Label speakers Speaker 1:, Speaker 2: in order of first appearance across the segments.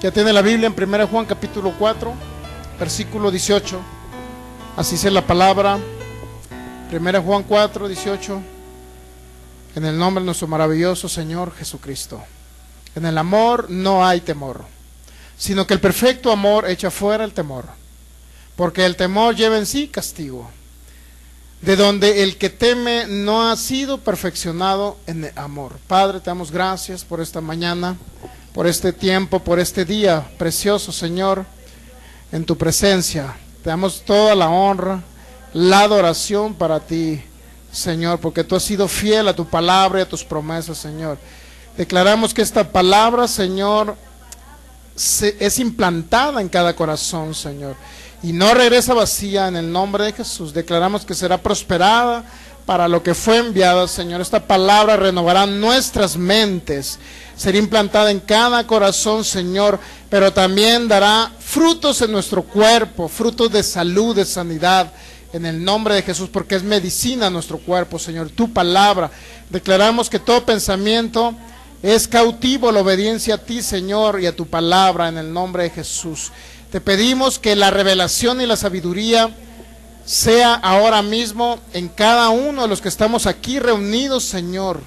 Speaker 1: Ya tiene la Biblia en 1 Juan capítulo 4, versículo 18. Así dice la palabra. 1 Juan 4, 18. En el nombre de nuestro maravilloso Señor Jesucristo. En el amor no hay temor, sino que el perfecto amor echa fuera el temor, porque el temor lleva en sí castigo, de donde el que teme no ha sido perfeccionado en el amor. Padre, te damos gracias por esta mañana, por este tiempo, por este día precioso, Señor, en tu presencia. Te damos toda la honra, la adoración para ti, Señor, porque tú has sido fiel a tu palabra y a tus promesas, Señor. Declaramos que esta palabra, Señor, es implantada en cada corazón, Señor, y no regresa vacía en el nombre de Jesús. Declaramos que será prosperada para lo que fue enviada, Señor. Esta palabra renovará nuestras mentes, será implantada en cada corazón, Señor, pero también dará frutos en nuestro cuerpo, frutos de salud, de sanidad, en el nombre de Jesús, porque es medicina a nuestro cuerpo, Señor. Tu palabra, declaramos que todo pensamiento es cautivo a la obediencia a ti, Señor, y a tu palabra, en el nombre de Jesús. Te pedimos que la revelación y la sabiduría sea ahora mismo en cada uno de los que estamos aquí reunidos, Señor,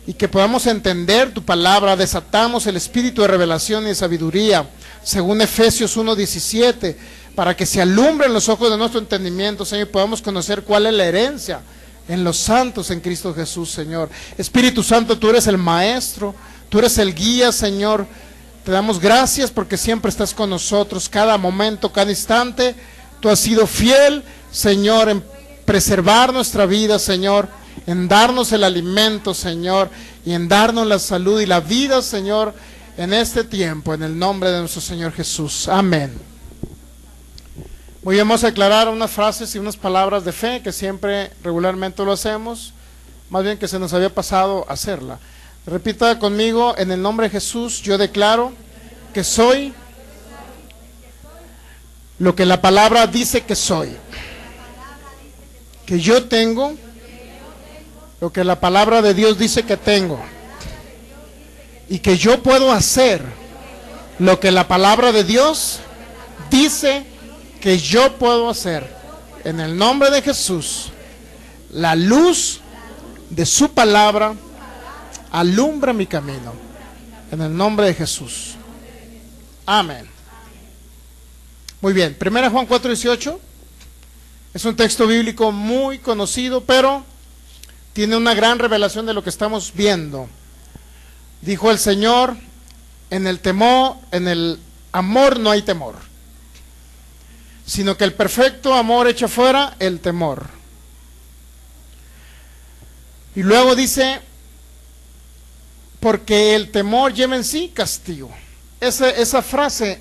Speaker 1: y que podamos entender tu palabra. Desatamos el espíritu de revelación y de sabiduría, según Efesios 1:17, para que se alumbren los ojos de nuestro entendimiento, Señor, y podamos conocer cuál es la herencia en los santos en Cristo Jesús, Señor. Espíritu Santo, tú eres el maestro, tú eres el guía, Señor. Te damos gracias porque siempre estás con nosotros, cada momento, cada instante. Tú has sido fiel, Señor, en preservar nuestra vida, Señor, en darnos el alimento, Señor, y en darnos la salud y la vida, Señor, en este tiempo, en el nombre de nuestro Señor Jesús. Amén. Muy bien, vamos a aclarar unas frases y unas palabras de fe que siempre regularmente lo hacemos, más bien que se nos había pasado hacerla. Repita conmigo: en el nombre de Jesús yo declaro que soy lo que la palabra dice que soy, que yo tengo lo que la palabra de Dios dice que tengo, y que yo puedo hacer lo que la palabra de Dios dice que yo puedo hacer. En el nombre de Jesús, la luz de su palabra alumbra mi camino. En el nombre de Jesús. Amén. Muy bien, 1 Juan 4:18 es un texto bíblico muy conocido, pero tiene una gran revelación de lo que estamos viendo. Dijo el Señor: en el amor no hay temor, sino que el perfecto amor echa fuera el temor. Y luego dice: porque el temor lleva en sí castigo. Esa frase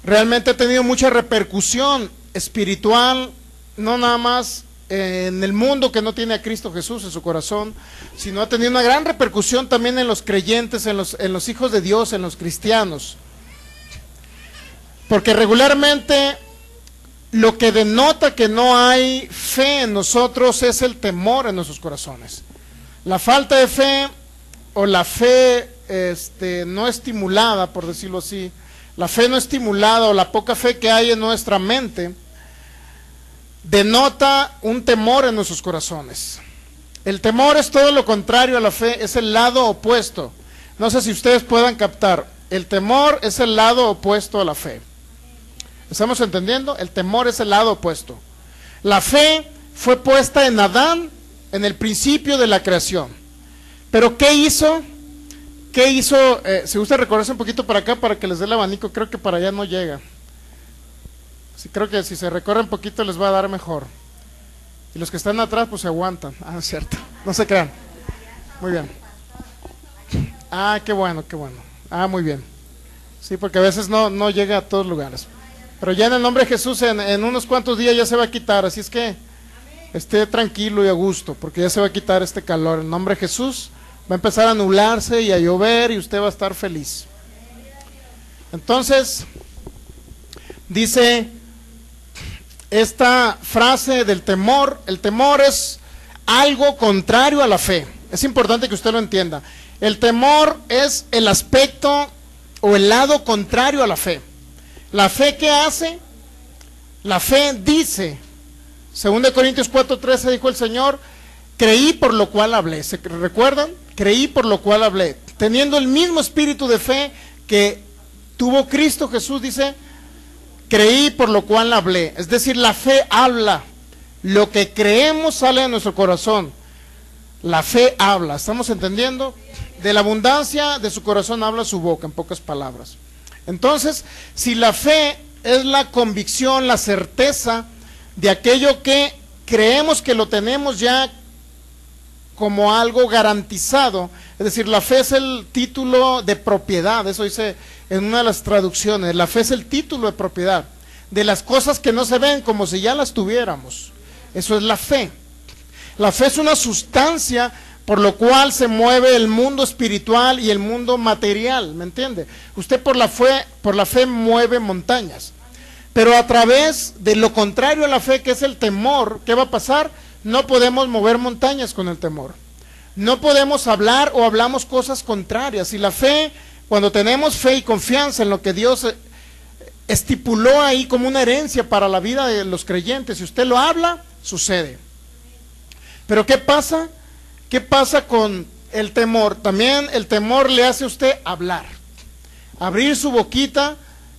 Speaker 1: realmente ha tenido mucha repercusión espiritual, no nada más en el mundo que no tiene a Cristo Jesús en su corazón, sino ha tenido una gran repercusión también en los creyentes, en los hijos de Dios, en los cristianos. Porque regularmente lo que denota que no hay fe en nosotros es el temor en nuestros corazones. La falta de fe, o la fe no estimulada, por decirlo así, la fe no estimulada, o la poca fe que hay en nuestra mente, denota un temor en nuestros corazones. El temor es todo lo contrario a la fe, es el lado opuesto. No sé si ustedes puedan captar, el temor es el lado opuesto a la fe. ¿Estamos entendiendo? El temor es el lado opuesto. La fe fue puesta en Adán en el principio de la creación. Pero ¿qué hizo? Si gusta recorrerse un poquito para acá para que les dé el abanico, creo que para allá no llega. Sí, creo que si se recorre un poquito les va a dar mejor. Y los que están atrás pues se aguantan. Ah, es cierto. No se crean. Muy bien. Ah, qué bueno, qué bueno. Ah, muy bien. Sí, porque a veces no llega a todos lugares. Pero ya en el nombre de Jesús, en unos cuantos días ya se va a quitar, así es que esté tranquilo y a gusto, porque ya se va a quitar este calor. En el nombre de Jesús va a empezar a nublarse y a llover y usted va a estar feliz. Entonces, dice esta frase del temor: el temor es algo contrario a la fe, Es importante que usted lo entienda. El temor es el aspecto o el lado contrario a la fe. La fe, ¿qué hace? La fe dice, 2 Corintios 4:13 dijo el Señor, creí por lo cual hablé. ¿Se recuerdan? Creí por lo cual hablé. Teniendo el mismo espíritu de fe que tuvo Cristo Jesús, dice, creí por lo cual hablé. Es decir, la fe habla. Lo que creemos sale de nuestro corazón. La fe habla. ¿Estamos entendiendo? De la abundancia de su corazón habla su boca, en pocas palabras. Entonces, si la fe es la convicción, la certeza de aquello que creemos que lo tenemos ya como algo garantizado, es decir, la fe es el título de propiedad, eso dice en una de las traducciones, la fe es el título de propiedad de las cosas que no se ven, como si ya las tuviéramos. Eso es la fe. La fe es una sustancia por lo cual se mueve el mundo espiritual y el mundo material, ¿me entiende? Usted por la fe mueve montañas, pero a través de lo contrario a la fe, que es el temor, ¿qué va a pasar? No podemos mover montañas con el temor. No podemos hablar o hablamos cosas contrarias. Y la fe, cuando tenemos fe y confianza en lo que Dios estipuló ahí como una herencia para la vida de los creyentes, si usted lo habla, sucede. Pero ¿qué pasa? ¿Qué pasa con el temor? También el temor le hace a usted hablar, abrir su boquita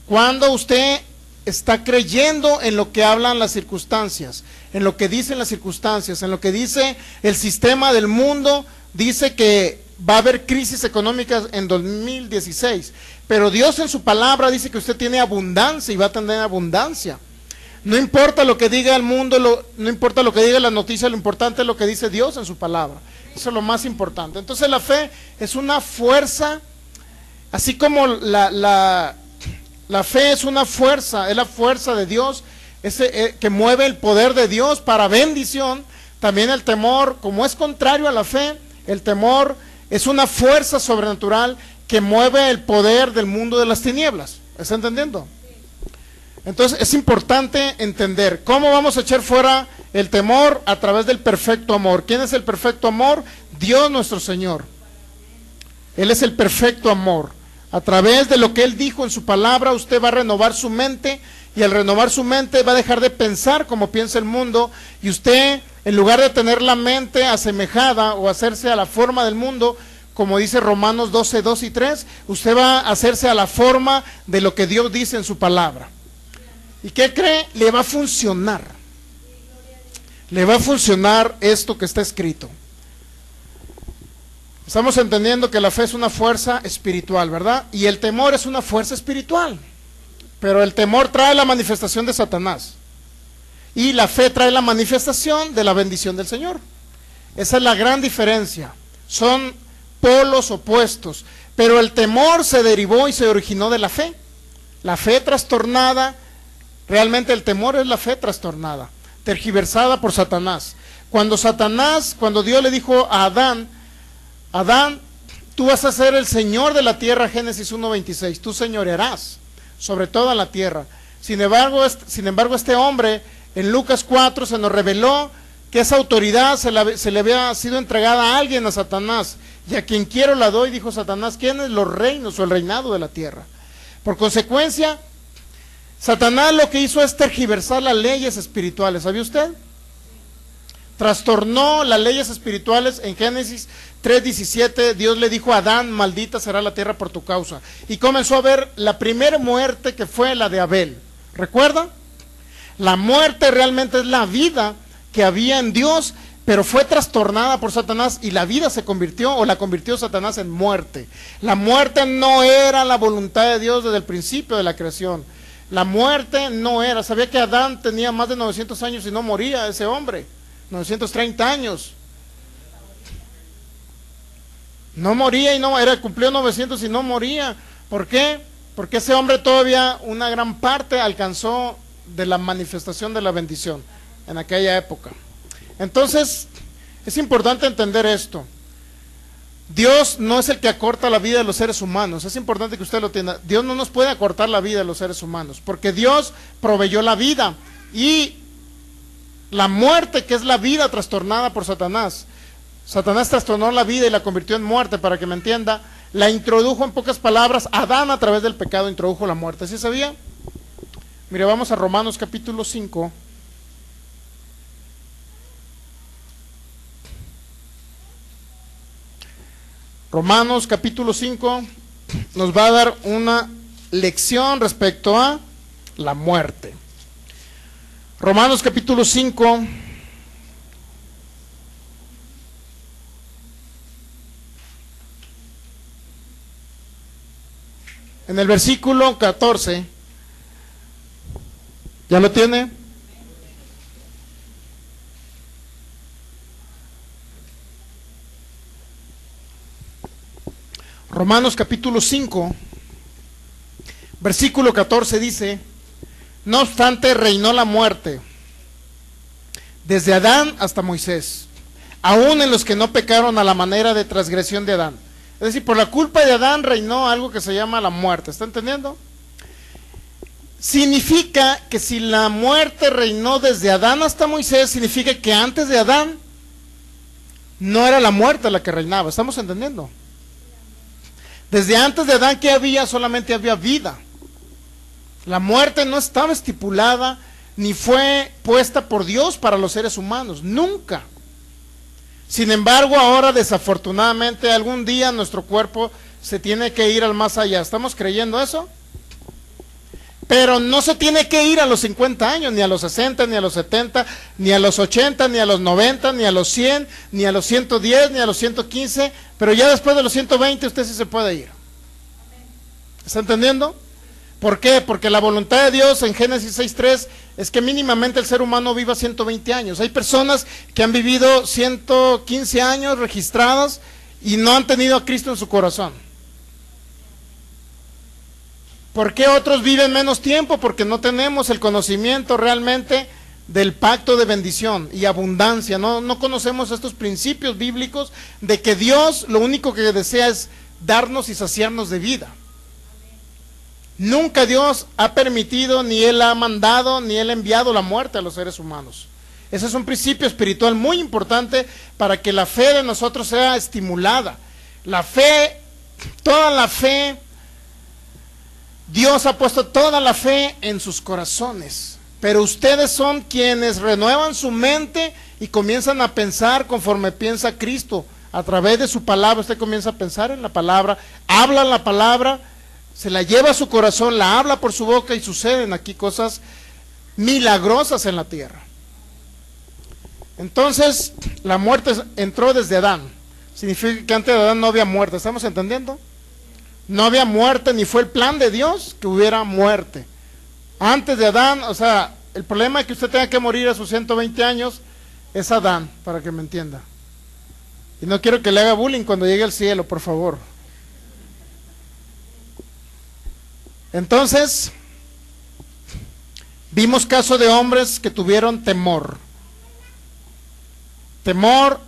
Speaker 1: cuando usted está creyendo en lo que hablan las circunstancias, en lo que dicen las circunstancias, en lo que dice el sistema del mundo. Dice que va a haber crisis económicas en 2016, pero Dios en su palabra dice que usted tiene abundancia y va a tener abundancia. No importa lo que diga el mundo, no importa lo que diga la noticia, lo importante es lo que dice Dios en su palabra. Eso es lo más importante. Entonces la fe es una fuerza, así como la fe es una fuerza, es la fuerza de Dios, que mueve el poder de Dios para bendición. También el temor, como es contrario a la fe, el temor es una fuerza sobrenatural que mueve el poder del mundo de las tinieblas. ¿Está entendiendo? Entonces es importante entender cómo vamos a echar fuera el temor a través del perfecto amor. ¿Quién es el perfecto amor? Dios nuestro Señor. Él es el perfecto amor. A través de lo que Él dijo en su palabra, usted va a renovar su mente, y al renovar su mente va a dejar de pensar como piensa el mundo, y usted, en lugar de tener la mente asemejada o hacerse a la forma del mundo, como dice Romanos 12, 2 y 3, usted va a hacerse a la forma de lo que Dios dice en su palabra. ¿Y qué cree? Le va a funcionar. Le va a funcionar esto que está escrito. Estamos entendiendo que la fe es una fuerza espiritual, ¿verdad? Y el temor es una fuerza espiritual. Pero el temor trae la manifestación de Satanás. Y la fe trae la manifestación de la bendición del Señor. Esa es la gran diferencia. Son polos opuestos. Pero el temor se derivó y se originó de la fe. La fe trastornada, realmente el temor es la fe trastornada, tergiversada por Satanás. Cuando Dios le dijo a Adán, tú vas a ser el Señor de la tierra, Génesis 1:26, tú señorearás sobre toda la tierra. Sin embargo, este hombre, en Lucas 4, se nos reveló que esa autoridad se le había sido entregada a alguien, a Satanás, y a quien quiero la doy, dijo Satanás. ¿Quién es los reinos o el reinado de la tierra? Por consecuencia, Satanás lo que hizo es tergiversar las leyes espirituales. ¿Sabía usted? Trastornó las leyes espirituales. En Génesis 3:17 Dios le dijo a Adán, maldita será la tierra por tu causa, y comenzó a ver la primera muerte, que fue la de Abel. ¿Recuerda? La muerte realmente es la vida que había en Dios, pero fue trastornada por Satanás, y la vida la convirtió Satanás en muerte. La muerte no era la voluntad de Dios desde el principio de la creación. La muerte no era. ¿Sabía que Adán tenía más de 900 años y no moría ese hombre? 930 años. No moría cumplió 900 y no moría. ¿Por qué? Porque ese hombre todavía una gran parte alcanzó de la manifestación de la bendición en aquella época. Entonces, es importante entender esto. Dios no es el que acorta la vida de los seres humanos. Es importante que usted lo entienda. Dios no nos puede acortar la vida de los seres humanos, porque Dios proveyó la vida, y la muerte, que es la vida trastornada por Satanás, Satanás trastornó la vida y la convirtió en muerte, para que me entienda. La introdujo, en pocas palabras, Adán a través del pecado introdujo la muerte. ¿Sí sabía? Mire, vamos a Romanos capítulo 5. Romanos capítulo 5 nos va a dar una lección respecto a la muerte. Romanos capítulo 5. En el versículo 14. ¿Ya lo tiene? Romanos capítulo 5, versículo 14 dice: no obstante reinó la muerte desde Adán hasta Moisés, aún en los que no pecaron a la manera de transgresión de Adán. Es decir, por la culpa de Adán reinó algo que se llama la muerte. ¿Está entendiendo? Significa que si la muerte reinó desde Adán hasta Moisés, significa que antes de Adán no era la muerte la que reinaba. ¿Estamos entendiendo? Desde antes de Adán, ¿qué había? Solamente había vida. La muerte no estaba estipulada ni fue puesta por Dios para los seres humanos, nunca. Sin embargo, ahora desafortunadamente algún día nuestro cuerpo se tiene que ir al más allá. ¿Estamos creyendo eso? Pero no se tiene que ir a los 50 años, ni a los 60, ni a los 70, ni a los 80, ni a los 90, ni a los 100, ni a los 110, ni a los 115, pero ya después de los 120 usted sí se puede ir. ¿Está entendiendo? ¿Por qué? Porque la voluntad de Dios en Génesis 6:3 es que mínimamente el ser humano viva 120 años. Hay personas que han vivido 115 años registradas y no han tenido a Cristo en su corazón. ¿Por qué otros viven menos tiempo? Porque no tenemos el conocimiento realmente del pacto de bendición y abundancia. No conocemos estos principios bíblicos de que Dios lo único que desea es darnos y saciarnos de vida. Nunca Dios ha permitido, ni Él ha mandado, ni Él ha enviado la muerte a los seres humanos. Ese es un principio espiritual muy importante para que la fe de nosotros sea estimulada. La fe, toda la fe, Dios ha puesto toda la fe en sus corazones, pero ustedes son quienes renuevan su mente y comienzan a pensar conforme piensa Cristo. A través de su palabra usted comienza a pensar en la palabra, habla la palabra, se la lleva a su corazón, la habla por su boca y suceden aquí cosas milagrosas en la tierra. Entonces, la muerte entró desde Adán. Significa que antes de Adán no había muerte. ¿Estamos entendiendo? No había muerte, ni fue el plan de Dios que hubiera muerte. Antes de Adán, o sea, el problema de que usted tenga que morir a sus 120 años es Adán, para que me entienda. Y no quiero que le haga bullying cuando llegue al cielo, por favor. Entonces, vimos casos de hombres que tuvieron temor. Temor,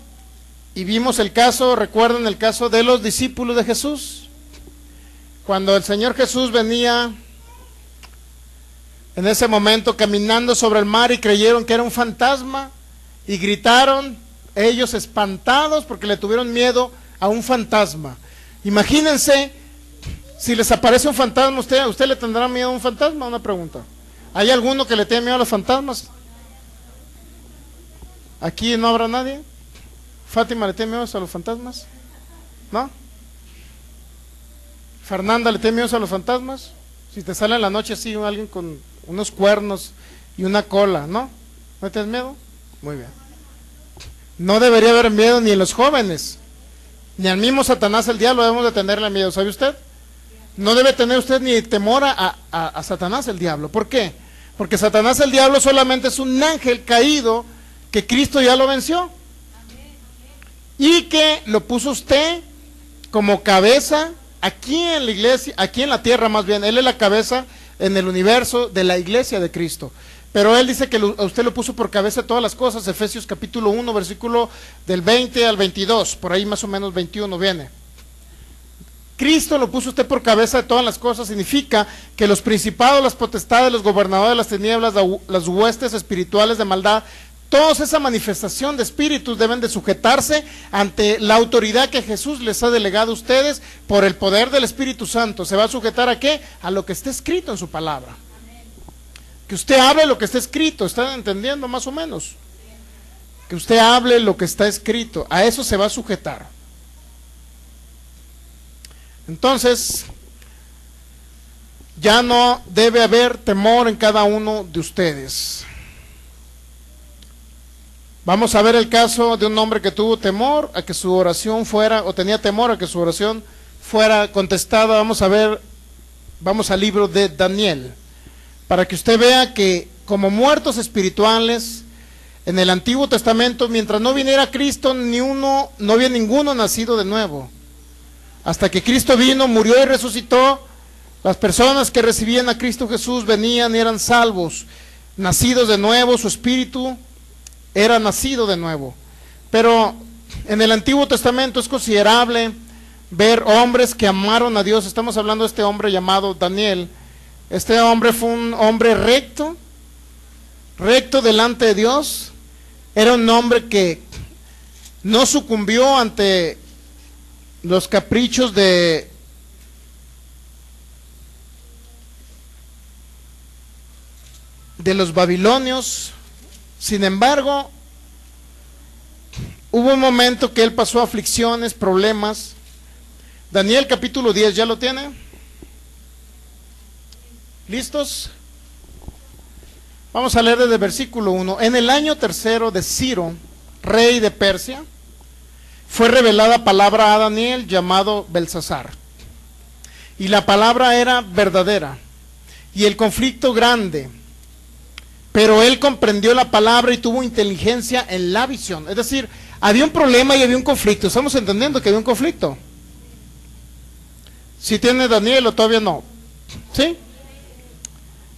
Speaker 1: y vimos el caso, recuerden el caso de los discípulos de Jesús. Cuando el Señor Jesús venía en ese momento caminando sobre el mar y creyeron que era un fantasma y gritaron ellos espantados porque le tuvieron miedo a un fantasma. Imagínense si les aparece un fantasma, ¿usted le tendrá miedo a un fantasma? Una pregunta. ¿Hay alguno que le tiene miedo a los fantasmas? ¿Aquí no habrá nadie? ¿Fátima le tiene miedo a los fantasmas? ¿No? ¿Fernanda le tiene miedo a los fantasmas? Si te sale en la noche así alguien con unos cuernos y una cola, ¿no? ¿No tienes miedo? Muy bien. No debería haber miedo ni en los jóvenes, ni al mismo Satanás, el diablo, debemos de tenerle miedo. ¿Sabe usted? No debe tener usted ni temor a Satanás, el diablo. ¿Por qué? Porque Satanás, el diablo, solamente es un ángel caído que Cristo ya lo venció. Y que lo puso usted como cabeza aquí en la iglesia, aquí en la tierra más bien. Él es la cabeza en el universo de la iglesia de Cristo. Pero él dice que a usted lo puso por cabeza de todas las cosas. Efesios capítulo 1, versículo del 20 al 22, por ahí más o menos 21 viene. Cristo lo puso usted por cabeza de todas las cosas. Significa que los principados, las potestades, los gobernadores de las tinieblas, las huestes espirituales de maldad, Todos esa manifestación de espíritus deben de sujetarse ante la autoridad que Jesús les ha delegado a ustedes por el poder del Espíritu Santo. ¿Se va a sujetar a qué? A lo que está escrito en su palabra. Que usted hable lo que está escrito, ¿están entendiendo más o menos? Que usted hable lo que está escrito, a eso se va a sujetar. Entonces, ya no debe haber temor en cada uno de ustedes. Vamos a ver el caso de un hombre que tuvo temor a que su oración fuera, o tenía temor a que su oración fuera contestada. Vamos a ver, vamos al libro de Daniel, para que usted vea que como muertos espirituales, en el Antiguo Testamento, mientras no viniera Cristo, no había ninguno nacido de nuevo. Hasta que Cristo vino, murió y resucitó, las personas que recibían a Cristo Jesús venían y eran salvos, nacidos de nuevo, su espíritu era nacido de nuevo. Pero en el Antiguo Testamento es considerable ver hombres que amaron a Dios. Estamos hablando de este hombre llamado Daniel. Este hombre fue un hombre recto delante de Dios. Era un hombre que no sucumbió ante los caprichos de los babilonios. Sin embargo, hubo un momento que él pasó aflicciones, problemas. Daniel capítulo 10, ¿ya lo tiene? ¿Listos? Vamos a leer desde el versículo 1. En el año tercero de Ciro, rey de Persia, fue revelada palabra a Daniel llamado Belsasar. Y la palabra era verdadera, y el conflicto grande. Pero él comprendió la palabra y tuvo inteligencia en la visión. Es decir, había un problema y había un conflicto. Estamos entendiendo que había un conflicto. ¿Sí tiene Daniel o todavía no? ¿Sí?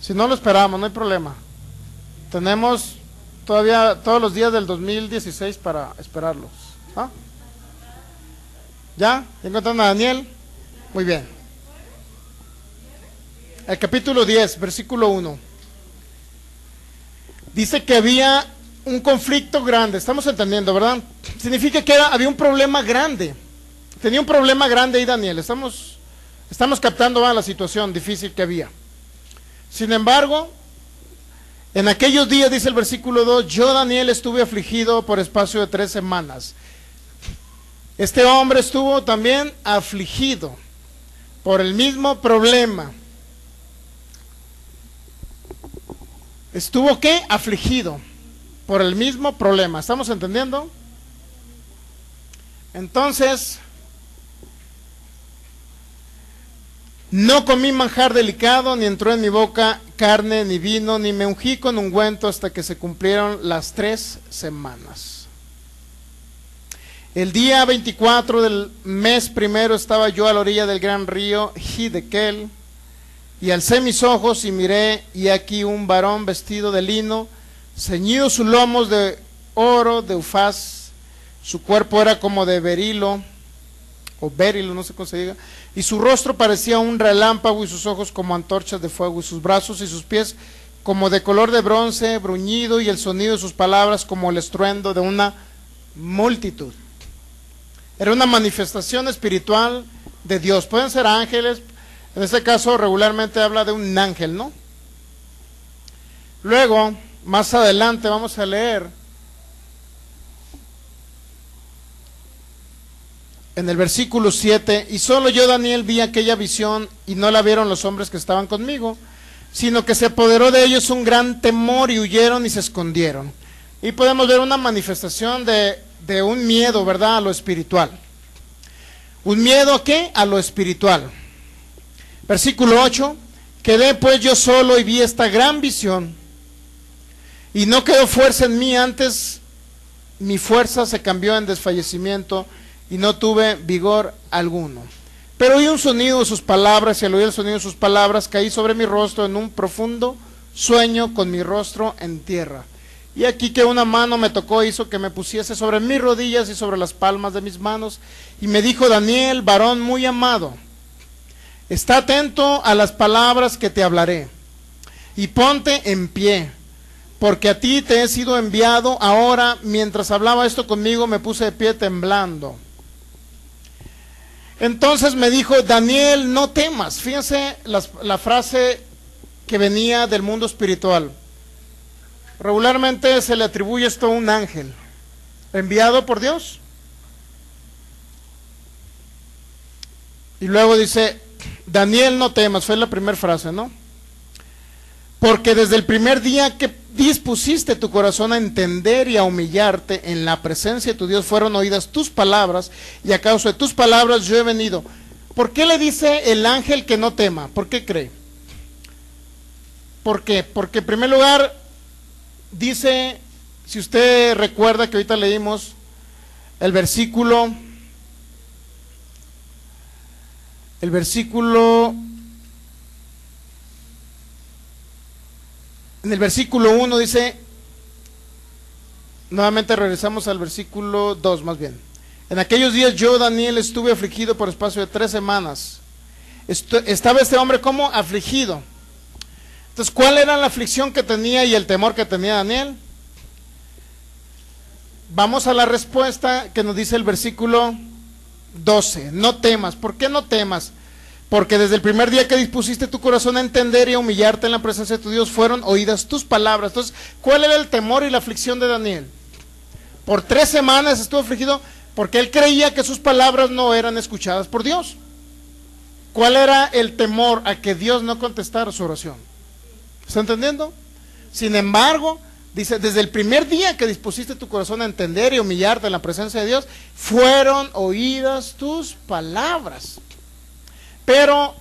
Speaker 1: Si no lo esperamos, no hay problema. Tenemos todavía todos los días del 2016 para esperarlos. ¿Ah? ¿Ya? ¿Ya encontraron a Daniel? Muy bien. El capítulo 10, versículo 1. Dice que había un conflicto grande. Estamos entendiendo, ¿verdad? Significa que había un problema grande. Tenía un problema grande ahí Daniel. Estamos captando la situación difícil que había. Sin embargo, en aquellos días, dice el versículo 2, yo Daniel estuve afligido por espacio de 3 semanas. Este hombre estuvo también afligido por el mismo problema. ¿Estuvo qué? Afligido por el mismo problema. ¿Estamos entendiendo? Entonces, no comí manjar delicado, ni entró en mi boca carne, ni vino, ni me ungí con ungüento hasta que se cumplieron las 3 semanas. El día 24 del mes primero estaba yo a la orilla del gran río Hiddekel, y alcé mis ojos y miré, y aquí un varón vestido de lino, ceñido sus lomos de oro, de ufaz, su cuerpo era como de berilo, o berilo, no sé cómo se diga, y su rostro parecía un relámpago, y sus ojos como antorchas de fuego, y sus brazos y sus pies como de color de bronce, bruñido, y el sonido de sus palabras como el estruendo de una multitud. Era una manifestación espiritual de Dios. Pueden ser ángeles. En este caso regularmente habla de un ángel, ¿no? Luego, más adelante vamos a leer en el versículo 7, y solo yo Daniel vi aquella visión y no la vieron los hombres que estaban conmigo, sino que se apoderó de ellos un gran temor y huyeron y se escondieron. Y podemos ver una manifestación de un miedo, ¿verdad? A lo espiritual. ¿Un miedo a qué? A lo espiritual. Versículo 8, quedé pues yo solo y vi esta gran visión, y no quedó fuerza en mí, antes mi fuerza se cambió en desfallecimiento, y no tuve vigor alguno. Pero oí un sonido de sus palabras, y al oír el sonido de sus palabras, caí sobre mi rostro en un profundo sueño, con mi rostro en tierra. Y aquí que una mano me tocó, hizo que me pusiese sobre mis rodillas y sobre las palmas de mis manos, y me dijo: Daniel, varón muy amado, está atento a las palabras que te hablaré, y ponte en pie, porque a ti te he sido enviado. Ahora, mientras hablaba esto conmigo, me puse de pie temblando. Entonces me dijo: Daniel, no temas. Fíjense la frase que venía del mundo espiritual. Regularmente se le atribuye esto a un ángel enviado por Dios. Y luego dice: Daniel, no temas. Fue la primera frase, ¿no? Porque desde el primer día que dispusiste tu corazón a entender y a humillarte en la presencia de tu Dios, fueron oídas tus palabras, y a causa de tus palabras yo he venido. ¿Por qué le dice el ángel que no tema? ¿Por qué cree? ¿Por qué? Porque en primer lugar dice, si usted recuerda que ahorita leímos el versículo 1 dice, nuevamente regresamos al versículo 2 más bien. En aquellos días yo, Daniel, estuve afligido por espacio de 3 semanas. Estaba este hombre como afligido. Entonces, ¿cuál era la aflicción que tenía y el temor que tenía Daniel? Vamos a la respuesta que nos dice el versículo 12. No temas. ¿Por qué no temas? Porque desde el primer día que dispusiste tu corazón a entender y a humillarte en la presencia de tu Dios, fueron oídas tus palabras. Entonces, ¿cuál era el temor y la aflicción de Daniel? Por 3 semanas estuvo afligido porque él creía que sus palabras no eran escuchadas por Dios. ¿Cuál era el temor? A que Dios no contestara su oración. ¿Está entendiendo? Sin embargo, dice, desde el primer día que dispusiste tu corazón a entender y humillarte en la presencia de Dios, fueron oídas tus palabras. Pero,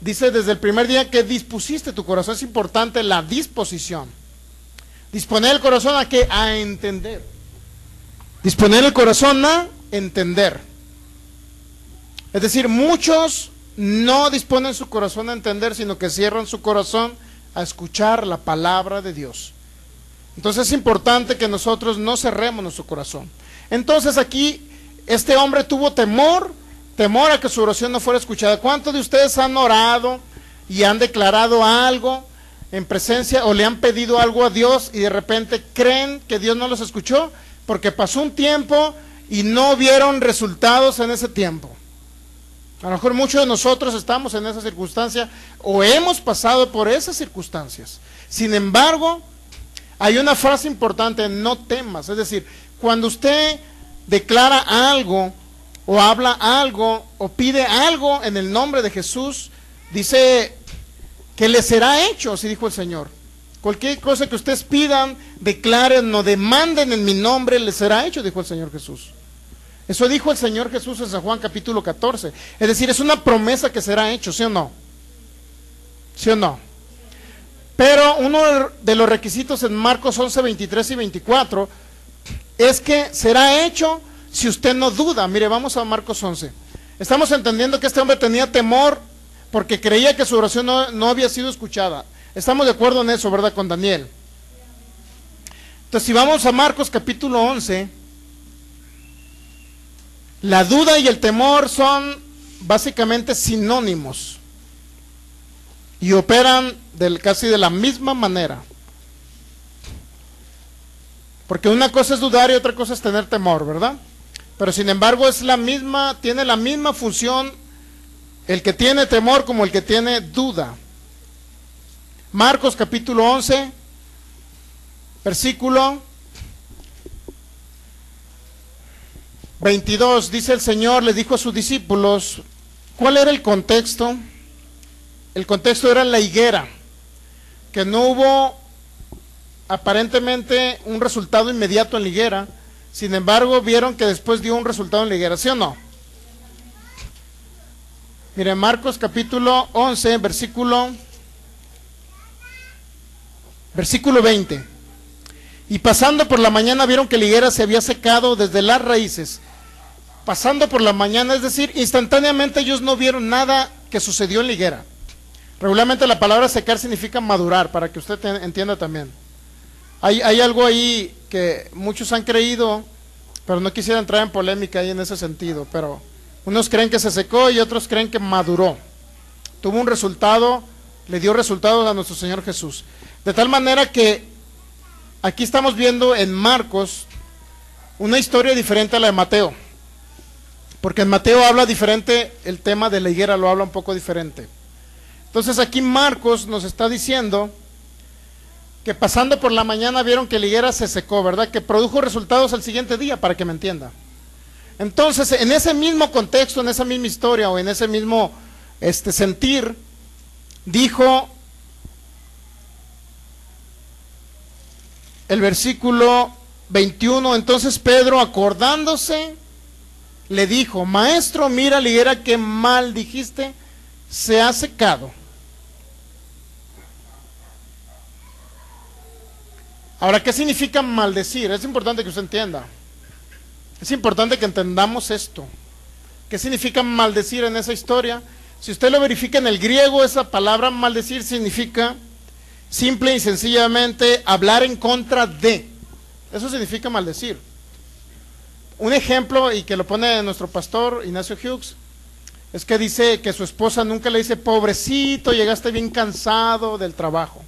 Speaker 1: dice, desde el primer día que dispusiste tu corazón, es importante la disposición. Disponer el corazón ¿a qué? A entender. Disponer el corazón a entender. Es decir, muchos no disponen su corazón a entender, sino que cierran su corazón a escuchar la palabra de Dios. Entonces es importante que nosotros no cerremos nuestro corazón. Entonces aquí este hombre tuvo temor a que su oración no fuera escuchada. ¿Cuántos de ustedes han orado y han declarado algo en presencia o le han pedido algo a Dios y de repente creen que Dios no los escuchó porque pasó un tiempo y no vieron resultados en ese tiempo? A lo mejor muchos de nosotros estamos en esa circunstancia o hemos pasado por esas circunstancias. Sin embargo, hay una frase importante: no temas. Es decir, cuando usted declara algo o habla algo o pide algo en el nombre de Jesús, dice que le será hecho, así dijo el Señor. Cualquier cosa que ustedes pidan, declaren o demanden en mi nombre, le será hecho, dijo el Señor Jesús. Eso dijo el Señor Jesús en San Juan capítulo 14. Es decir, es una promesa que será hecho, ¿sí o no? ¿Sí o no? Pero uno de los requisitos en Marcos 11, 23 y 24 es que será hecho si usted no duda. Mire, vamos a Marcos 11. Estamos entendiendo que este hombre tenía temor porque creía que su oración no había sido escuchada. Estamos de acuerdo en eso, ¿verdad? Con Daniel. Entonces, si vamos a Marcos capítulo 11, la duda y el temor son básicamente sinónimos y operan casi de la misma manera. Porque una cosa es dudar y otra cosa es tener temor, ¿verdad? Pero sin embargo tiene la misma función el que tiene temor como el que tiene duda. Marcos capítulo 11, versículo 22, dice el Señor, le dijo a sus discípulos. ¿Cuál era el contexto? El contexto era la higuera, que no hubo aparentemente un resultado inmediato en la higuera. Sin embargo, vieron que después dio un resultado en la higuera, ¿sí o no? Mire, Marcos capítulo 11, versículo 20. Y pasando por la mañana vieron que la higuera se había secado desde las raíces. Pasando por la mañana, es decir, instantáneamente ellos no vieron nada que sucedió en la higuera. Regularmente la palabra secar significa madurar, para que usted entienda también. Hay algo ahí que muchos han creído, pero no quisiera entrar en polémica ahí en ese sentido, pero unos creen que se secó y otros creen que maduró. Tuvo un resultado, le dio resultados a nuestro Señor Jesús. De tal manera que aquí estamos viendo en Marcos una historia diferente a la de Mateo, porque en Mateo habla diferente, el tema de la higuera lo habla un poco diferente. Entonces aquí Marcos nos está diciendo que pasando por la mañana vieron que la higuera se secó, ¿verdad? Que produjo resultados al siguiente día, para que me entienda. Entonces, en ese mismo contexto, en esa misma historia o en ese mismo sentir, dijo el versículo 21, entonces Pedro, acordándose, le dijo: Maestro, mira la higuera que mal dijiste, se ha secado. Ahora, ¿qué significa maldecir? Es importante que usted entienda. Es importante que entendamos esto. ¿Qué significa maldecir en esa historia? Si usted lo verifica en el griego, esa palabra maldecir significa simple y sencillamente hablar en contra de. Eso significa maldecir. Un ejemplo, y que lo pone nuestro pastor Ignacio Hughes, es que dice que su esposa nunca le dice: pobrecito, llegaste bien cansado del trabajo.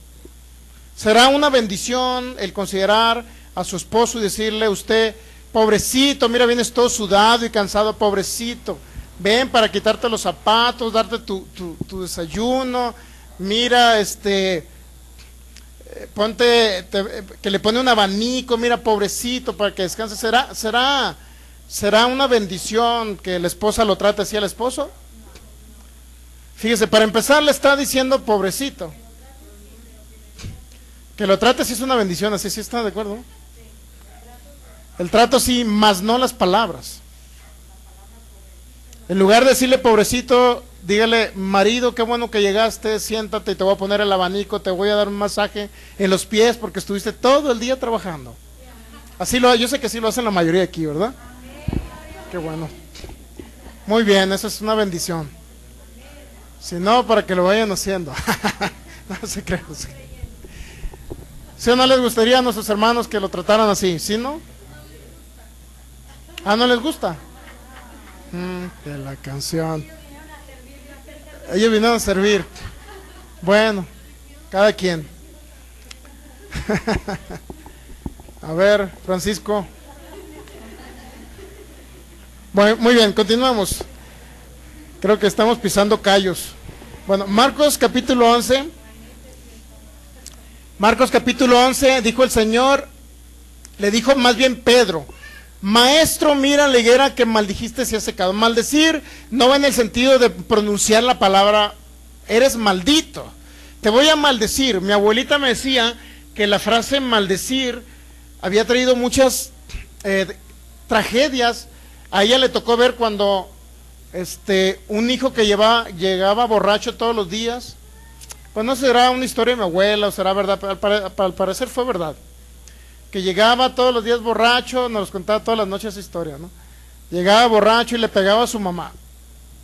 Speaker 1: Será una bendición el considerar a su esposo y decirle: usted, pobrecito, mira, vienes todo sudado y cansado, pobrecito, ven para quitarte los zapatos, darte tu desayuno, mira, ponte, que le pone un abanico, mira, pobrecito, para que descanse. ¿Será una bendición que la esposa lo trate así al esposo? Fíjese, para empezar le está diciendo pobrecito. Que lo trate sí es una bendición, así sí está de acuerdo. El trato sí, más no las palabras. En lugar de decirle pobrecito, dígale: marido, qué bueno que llegaste, siéntate y te voy a poner el abanico, te voy a dar un masaje en los pies porque estuviste todo el día trabajando. Yo sé que así lo hacen la mayoría aquí, ¿verdad? Qué bueno. Muy bien, eso es una bendición. Si no, para que lo vayan haciendo. No se crean. ¿Sí o no les gustaría a nuestros hermanos que lo trataran así? ¿Sí, no? ¿Ah, no les gusta? De la canción. Ellos vinieron a servir. Bueno, cada quien. A ver, Francisco. Bueno, muy bien, continuamos. Creo que estamos pisando callos. Bueno, Marcos capítulo 11. Marcos capítulo 11, dijo el Señor, le dijo más bien Pedro: Maestro, mira la higuera que maldijiste se ha secado. Maldecir no va en el sentido de pronunciar la palabra eres maldito, te voy a maldecir. Mi abuelita me decía que la frase maldecir había traído muchas tragedias. A ella le tocó ver cuando un hijo que llegaba borracho todos los días. Pues no será una historia de mi abuela o será verdad, pero al parecer fue verdad. Que llegaba todos los días borracho, nos contaba todas las noches esa historia, ¿no? Llegaba borracho y le pegaba a su mamá.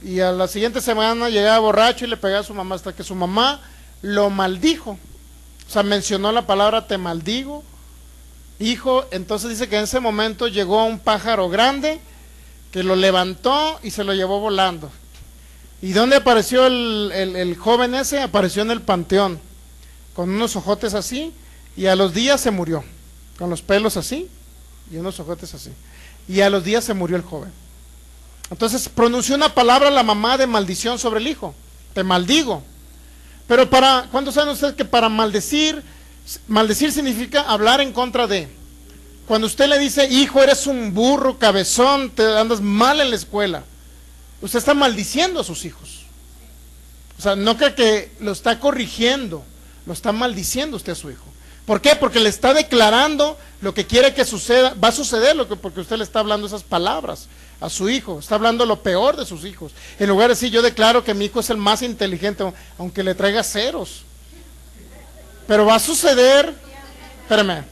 Speaker 1: Y a la siguiente semana llegaba borracho y le pegaba a su mamá, hasta que su mamá lo maldijo. O sea, mencionó la palabra: te maldigo, hijo. Entonces dice que en ese momento llegó un pájaro grande que lo levantó y se lo llevó volando. ¿Y dónde apareció el joven ese? Apareció en el panteón, con unos ojotes así, y a los días se murió, con los pelos así, y unos ojotes así, y a los días se murió el joven. Entonces pronunció una palabra la mamá de maldición sobre el hijo: te maldigo. Pero ¿cuántos saben ustedes que para maldecir significa hablar en contra de? Cuando usted le dice: hijo, eres un burro, cabezón, te andas mal en la escuela, usted está maldiciendo a sus hijos. O sea, no cree que lo está corrigiendo, lo está maldiciendo usted a su hijo. ¿Por qué? Porque le está declarando lo que quiere que suceda, va a suceder porque usted le está hablando esas palabras a su hijo, está hablando lo peor de sus hijos. En lugar de decir: yo declaro que mi hijo es el más inteligente, aunque le traiga ceros. Pero va a suceder, espérame,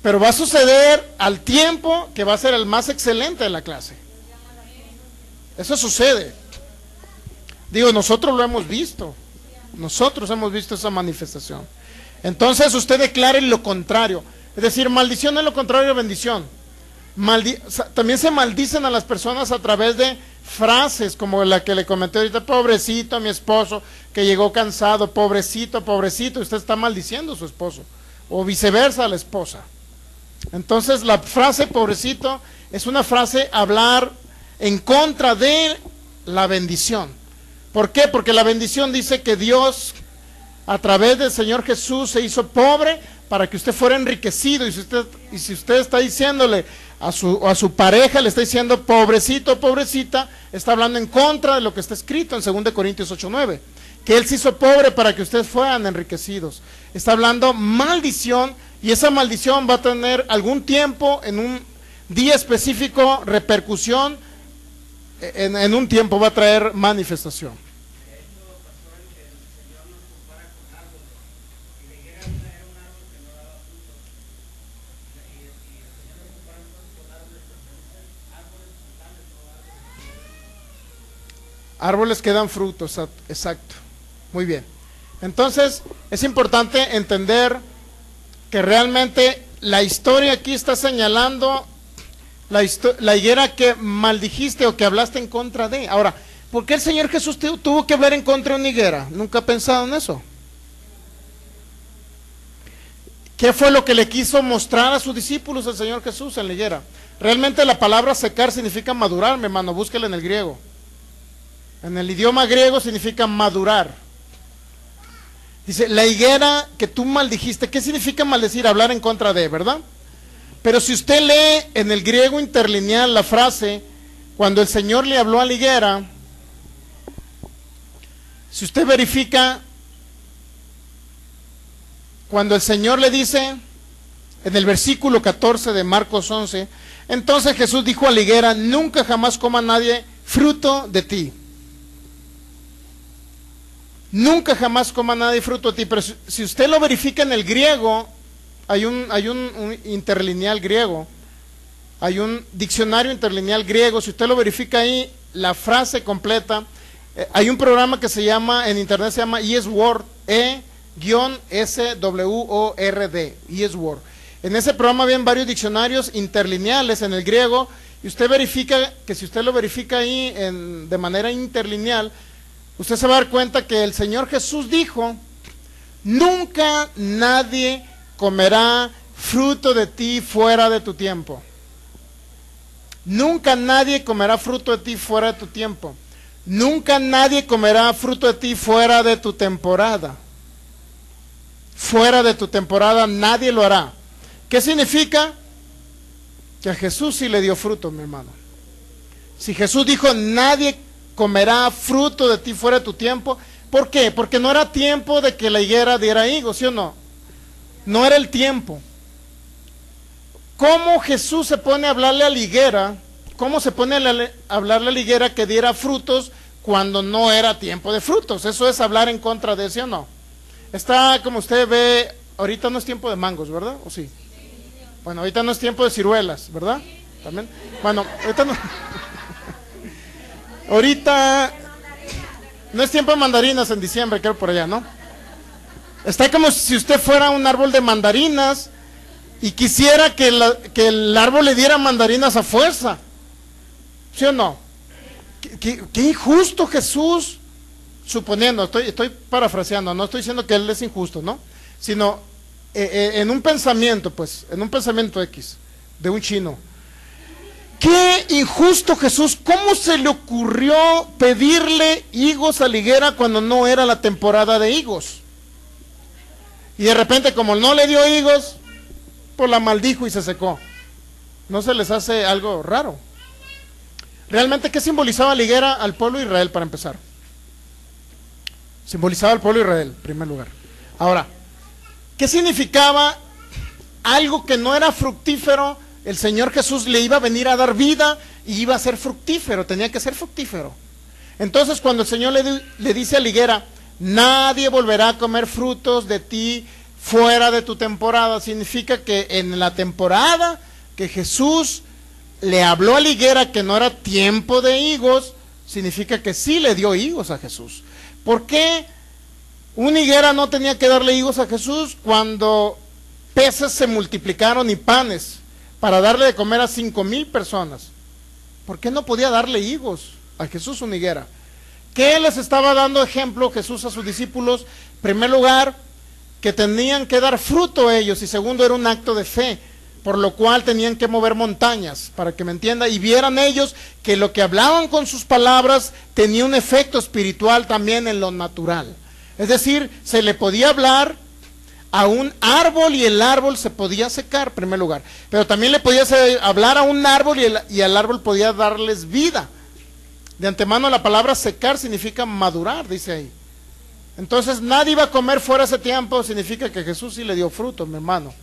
Speaker 1: pero va a suceder al tiempo que va a ser el más excelente de la clase. Eso sucede. Digo, nosotros lo hemos visto. Nosotros hemos visto esa manifestación. Entonces usted declare lo contrario. Es decir, maldición es lo contrario de bendición. También se maldicen a las personas a través de frases como la que le comenté ahorita: pobrecito a mi esposo que llegó cansado, pobrecito, pobrecito. Usted está maldiciendo a su esposo o viceversa a la esposa. Entonces la frase pobrecito es una frase hablar en contra de la bendición. ¿Por qué? Porque la bendición dice que Dios a través del Señor Jesús se hizo pobre para que usted fuera enriquecido. Y si usted está diciéndole a su pareja, le está diciendo pobrecito, pobrecita, está hablando en contra de lo que está escrito en 2 Corintios 8:9, que Él se hizo pobre para que ustedes fueran enriquecidos. Está hablando maldición, y esa maldición va a tener algún tiempo, en un día específico, repercusión, en un tiempo va a traer manifestación. Árboles que dan frutos, exacto. Muy bien. Entonces, es importante entender que realmente la historia aquí está señalando la higuera que maldijiste o que hablaste en contra de. Ahora, ¿por qué el Señor Jesús tuvo que hablar en contra de una higuera? ¿Nunca ha pensado en eso? ¿Qué fue lo que le quiso mostrar a sus discípulos el Señor Jesús en la higuera? Realmente la palabra secar significa madurar, mi hermano, búsquela en el griego. En el idioma griego significa madurar. Dice, la higuera que tú maldijiste. ¿Qué significa maldecir? Hablar en contra de, ¿verdad? Pero si usted lee en el griego interlineal la frase, cuando el Señor le habló a la higuera, si usted verifica, cuando el Señor le dice, en el versículo 14 de Marcos 11, entonces Jesús dijo a la higuera, nunca jamás coma nadie fruto de ti. Nunca jamás coma nadie fruto de ti. Pero si usted lo verifica en el griego, hay un interlineal griego, hay un diccionario interlineal griego. Si usted lo verifica ahí, la frase completa, hay un programa que se llama, en internet se llama eSword, E-SWORD, eSword. En ese programa vienen varios diccionarios interlineales en el griego, y usted verifica que si usted lo verifica ahí de manera interlineal, usted se va a dar cuenta que el Señor Jesús dijo, nunca nadie comerá fruto de ti fuera de tu tiempo. Nunca nadie comerá fruto de ti fuera de tu tiempo. Nunca nadie comerá fruto de ti fuera de tu temporada. Fuera de tu temporada nadie lo hará. ¿Qué significa? Que a Jesús sí le dio fruto, mi hermano. Si Jesús dijo, nadie comerá fruto de ti fuera de tu tiempo. ¿Por qué? Porque no era tiempo de que la higuera diera higos, ¿sí o no? No era el tiempo. ¿Cómo Jesús se pone a hablarle a la higuera? ¿Cómo se pone a hablarle a la higuera que diera frutos cuando no era tiempo de frutos? Eso es hablar en contra de, ¿sí o no? Está, como usted ve, ahorita no es tiempo de mangos, ¿verdad? ¿O sí? Bueno, ahorita no es tiempo de ciruelas, ¿verdad? ¿También? Bueno, ahorita no... Ahorita no es tiempo de mandarinas en diciembre, creo por allá, ¿no? Está como si usted fuera un árbol de mandarinas y quisiera que el árbol le diera mandarinas a fuerza. ¿Sí o no? Qué injusto Jesús, suponiendo, estoy parafraseando, no estoy diciendo que Él es injusto, ¿no? Sino en un pensamiento, pues, en un pensamiento X, de un chino. Qué injusto Jesús, ¿cómo se le ocurrió pedirle higos a la higuera cuando no era la temporada de higos? Y de repente, como no le dio higos, pues la maldijo y se secó. ¿No se les hace algo raro? Realmente, ¿qué simbolizaba la higuera al pueblo de Israel para empezar? Simbolizaba al pueblo de Israel, en primer lugar. Ahora, ¿qué significaba algo que no era fructífero? El Señor Jesús le iba a venir a dar vida y iba a ser fructífero, tenía que ser fructífero. Entonces, cuando el Señor le dice a la higuera, nadie volverá a comer frutos de ti fuera de tu temporada, significa que en la temporada que Jesús le habló a la higuera que no era tiempo de higos, significa que sí le dio higos a Jesús. ¿Por qué una higuera no tenía que darle higos a Jesús cuando peces se multiplicaron y panes para darle de comer a 5,000 personas? ¿Por qué no podía darle higos a Jesús una higuera? ¿Qué les estaba dando ejemplo Jesús a sus discípulos? En primer lugar, que tenían que dar fruto ellos, y segundo era un acto de fe, por lo cual tenían que mover montañas, para que me entienda, y vieran ellos que lo que hablaban con sus palabras tenía un efecto espiritual también en lo natural. Es decir, se le podía hablar a un árbol y el árbol se podía secar, en primer lugar, pero también le podía hablar a un árbol y el árbol podía darles vida. De antemano la palabra secar significa madurar, dice ahí. Entonces nadie iba a comer fuera ese tiempo, significa que Jesús sí le dio fruto, mi hermano.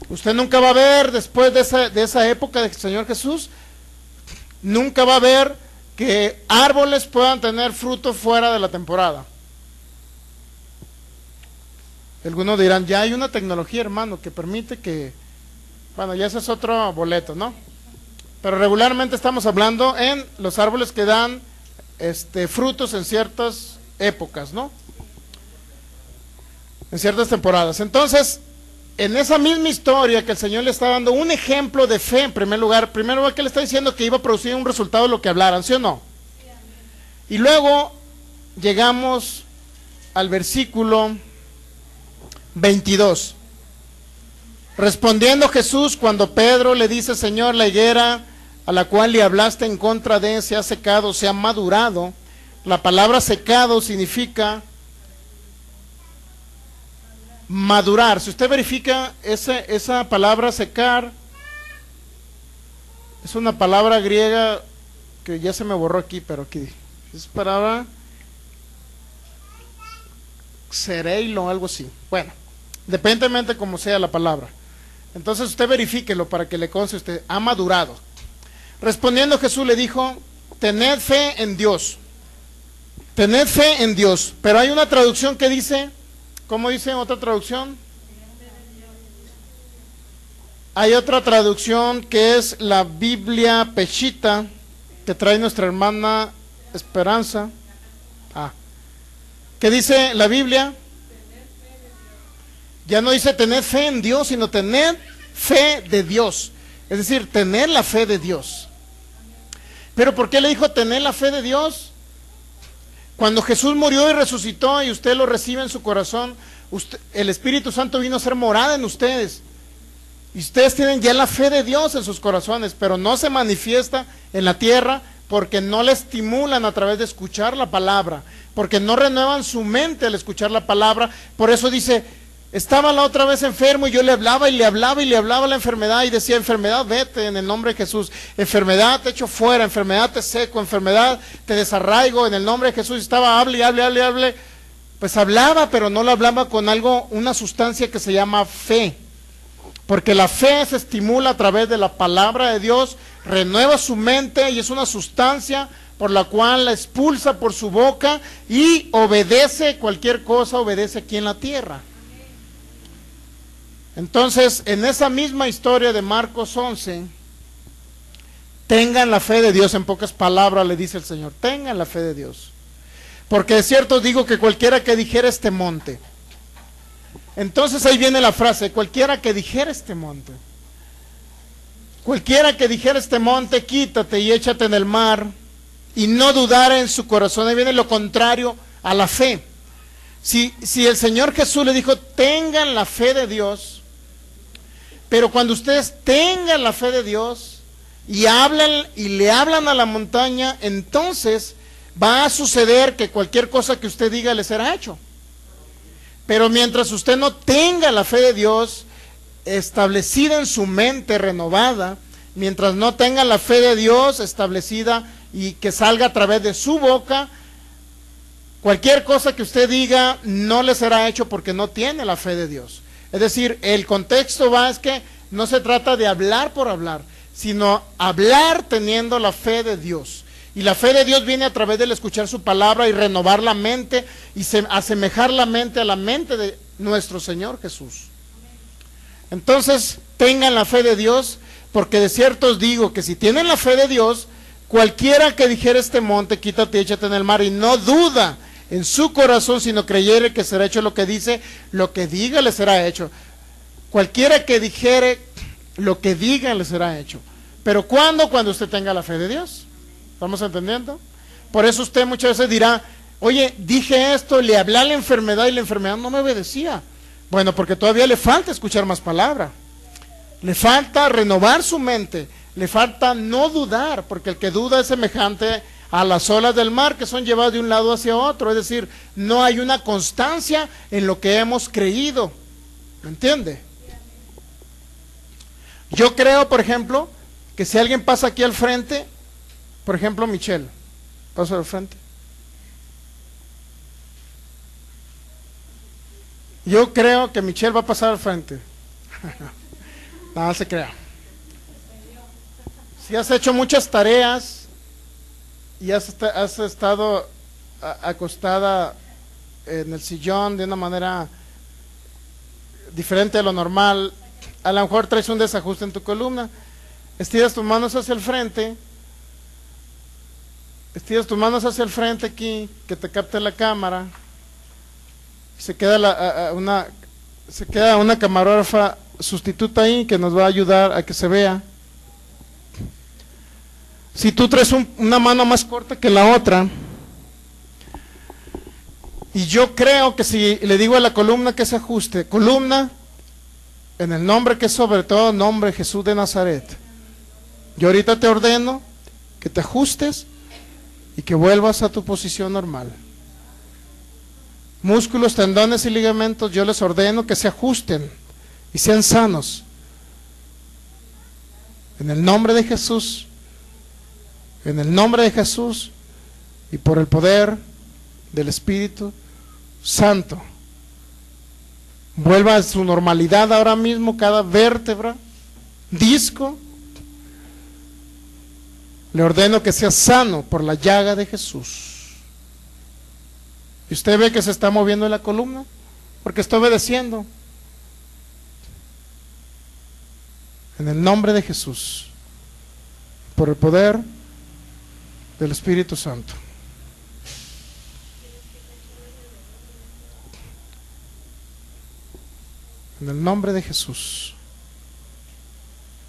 Speaker 1: Usted nunca va a ver, después de esa época del Señor Jesús, nunca va a ver que árboles puedan tener fruto fuera de la temporada. Algunos dirán, ya hay una tecnología, hermano, que permite que, bueno, ya ese es otro boleto, ¿no? Pero regularmente estamos hablando en los árboles que dan frutos en ciertas épocas, ¿no? En ciertas temporadas. Entonces, en esa misma historia que el Señor le está dando un ejemplo de fe, en primer lugar que le está diciendo que iba a producir un resultado de lo que hablaran, ¿sí o no? Y luego llegamos al versículo 22. Respondiendo Jesús, cuando Pedro le dice, Señor, la higuera a la cual le hablaste en contra de, se ha secado, se ha madurado. La palabra secado significa madurar. Si usted verifica esa palabra secar, es una palabra griega que ya se me borró aquí, pero aquí es palabra sereilo, algo así. Bueno, independientemente como sea la palabra. Entonces usted verifíquelo para que le conste usted, ha madurado. Respondiendo Jesús le dijo, tened fe en Dios. Tened fe en Dios. Pero hay una traducción que dice, ¿cómo dice otra traducción? Hay otra traducción que es la Biblia Peshita, que trae nuestra hermana Esperanza. ¿Qué dice la Biblia? Ya no dice tener fe en Dios, sino tener fe de Dios. Es decir, tener la fe de Dios. ¿Pero por qué le dijo tener la fe de Dios? Cuando Jesús murió y resucitó y usted lo recibe en su corazón, el Espíritu Santo vino a ser morada en ustedes. Y ustedes tienen ya la fe de Dios en sus corazones, pero no se manifiesta en la tierra porque no le estimulan a través de escuchar la palabra, porque no renuevan su mente al escuchar la palabra. Por eso dice, estaba la otra vez enfermo y yo le hablaba y le hablaba y le hablaba a la enfermedad y decía, enfermedad, vete en el nombre de Jesús. Enfermedad, te echo fuera. Enfermedad, te seco. Enfermedad, te desarraigo en el nombre de Jesús. Estaba, hable. Pues hablaba, pero no lo hablaba con algo, una sustancia que se llama fe. Porque la fe se estimula a través de la palabra de Dios, renueva su mente y es una sustancia por la cual la expulsa por su boca y obedece cualquier cosa, obedece aquí en la tierra. Entonces, en esa misma historia de Marcos 11, tengan la fe de Dios, en pocas palabras le dice el Señor, tengan la fe de Dios. Porque de cierto digo que cualquiera que dijera este monte, entonces ahí viene la frase, cualquiera que dijera este monte, cualquiera que dijera este monte, quítate y échate en el mar, y no dudara en su corazón, ahí viene lo contrario a la fe. Si el Señor Jesús le dijo, tengan la fe de Dios, pero cuando ustedes tengan la fe de Dios y hablan y le hablan a la montaña, entonces va a suceder que cualquier cosa que usted diga le será hecho. Pero mientras usted no tenga la fe de Dios establecida en su mente, renovada, mientras no tenga la fe de Dios establecida y que salga a través de su boca, cualquier cosa que usted diga no le será hecho porque no tiene la fe de Dios. Es decir, el contexto es que no se trata de hablar por hablar, sino hablar teniendo la fe de Dios. Y la fe de Dios viene a través del escuchar su palabra y renovar la mente y asemejar la mente a la mente de nuestro Señor Jesús. Entonces, tengan la fe de Dios, porque de cierto os digo que si tienen la fe de Dios, cualquiera que dijera este monte, quítate y échate en el mar, y no duda en su corazón, sino creyere que será hecho lo que dice, lo que diga le será hecho. Cualquiera que dijere lo que diga le será hecho. Pero ¿cuándo? Cuando usted tenga la fe de Dios. ¿Estamos entendiendo? Por eso usted muchas veces dirá, Oye, dije esto, le hablé a la enfermedad y la enfermedad no me obedecía. Bueno, porque todavía le falta escuchar más palabra. Le falta renovar su mente. Le falta no dudar, porque el que duda es semejante a las olas del mar que son llevadas de un lado hacia otro. Es decir, no hay una constancia en lo que hemos creído. ¿Me entiende? Yo creo, por ejemplo, que si alguien pasa aquí al frente, por ejemplo, Michelle, pasa al frente. Yo creo que Michelle va a pasar al frente. No se crea. Si has hecho muchas tareas y has estado acostada en el sillón de una manera diferente a lo normal, a lo mejor traes un desajuste en tu columna, estiras tus manos hacia el frente, aquí, que te capte la cámara, se queda una camarógrafa sustituta ahí que nos va a ayudar a que se vea. Si tú traes una mano más corta que la otra, y yo creo que si le digo a la columna que se ajuste, columna, en el nombre que es sobre todo nombre, Jesús de Nazaret, yo ahorita te ordeno que te ajustes y que vuelvas a tu posición normal. Músculos, tendones y ligamentos, yo les ordeno que se ajusten y sean sanos. En el nombre de Jesús, en el nombre de Jesús y por el poder del Espíritu Santo. Vuelva a su normalidad ahora mismo cada vértebra, disco. Le ordeno que sea sano por la llaga de Jesús. ¿Y usted ve que se está moviendo en la columna? Porque está obedeciendo. En el nombre de Jesús, por el poder del Espíritu Santo. En el nombre de Jesús.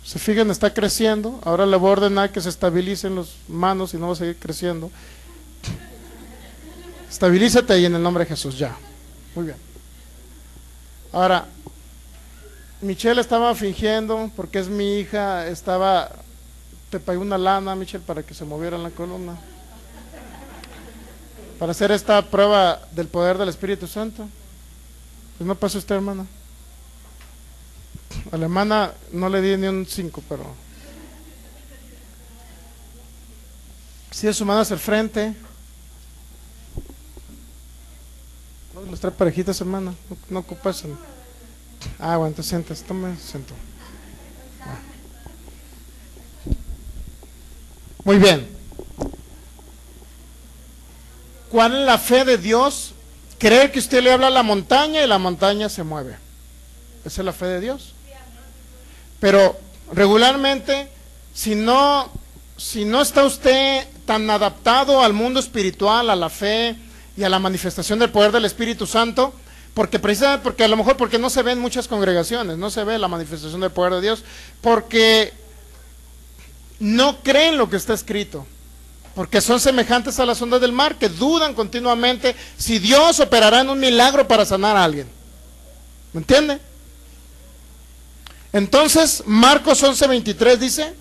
Speaker 1: Se fijan, está creciendo. Ahora le voy a ordenar que se estabilicen las manos y no va a seguir creciendo. Estabilízate ahí en el nombre de Jesús, ya. Muy bien. Ahora, Michelle estaba fingiendo, porque es mi hija, te pagué una lana, Michelle, para que se moviera en la columna. Para hacer esta prueba del poder del Espíritu Santo. Pues no pasa usted, hermana. A la hermana no le di ni un 5, pero... Si de su mano hacia el frente. Los tres parejitas, hermana, no ocupas. Bueno, entonces sientas, tome asiento. Muy bien. ¿Cuál es la fe de Dios? Creer que usted le habla a la montaña y la montaña se mueve. Esa es la fe de Dios. Pero regularmente, si no está usted tan adaptado al mundo espiritual, a la fe y a la manifestación del poder del Espíritu Santo, porque a lo mejor porque no se ve en muchas congregaciones, no se ve la manifestación del poder de Dios, porque no creen lo que está escrito, porque son semejantes a las ondas del mar, que dudan continuamente si Dios operará en un milagro para sanar a alguien. ¿Me entiende? Entonces, Marcos 11:23 dice: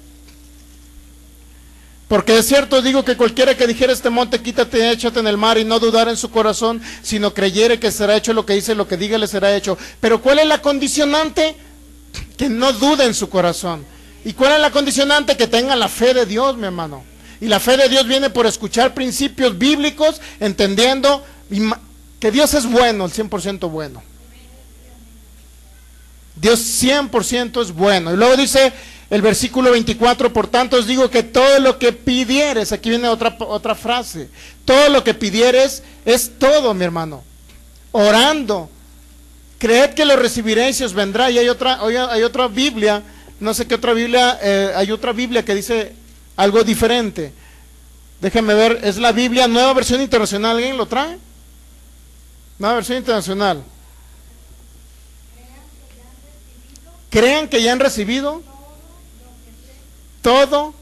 Speaker 1: porque de cierto digo que cualquiera que dijera este monte, quítate, échate en el mar, y no dudara en su corazón, sino creyere que será hecho lo que dice, lo que diga le será hecho. Pero ¿cuál es la condicionante? Que no dude en su corazón. ¿Y cuál es la condicionante? Que tenga la fe de Dios, mi hermano. Y la fe de Dios viene por escuchar principios bíblicos, entendiendo que Dios es bueno, el 100% bueno. Dios 100% es bueno. Y luego dice el versículo 24, por tanto os digo que todo lo que pidieres, aquí viene otra frase, todo lo que pidieres es todo, mi hermano, orando, creed que lo recibiréis y os vendrá. Y hay otra Biblia, no sé qué otra Biblia, hay otra Biblia que dice algo diferente. Déjenme ver, es la Biblia Nueva Versión Internacional. ¿Alguien lo trae? Nueva Versión Internacional. Crean que ya han recibido todo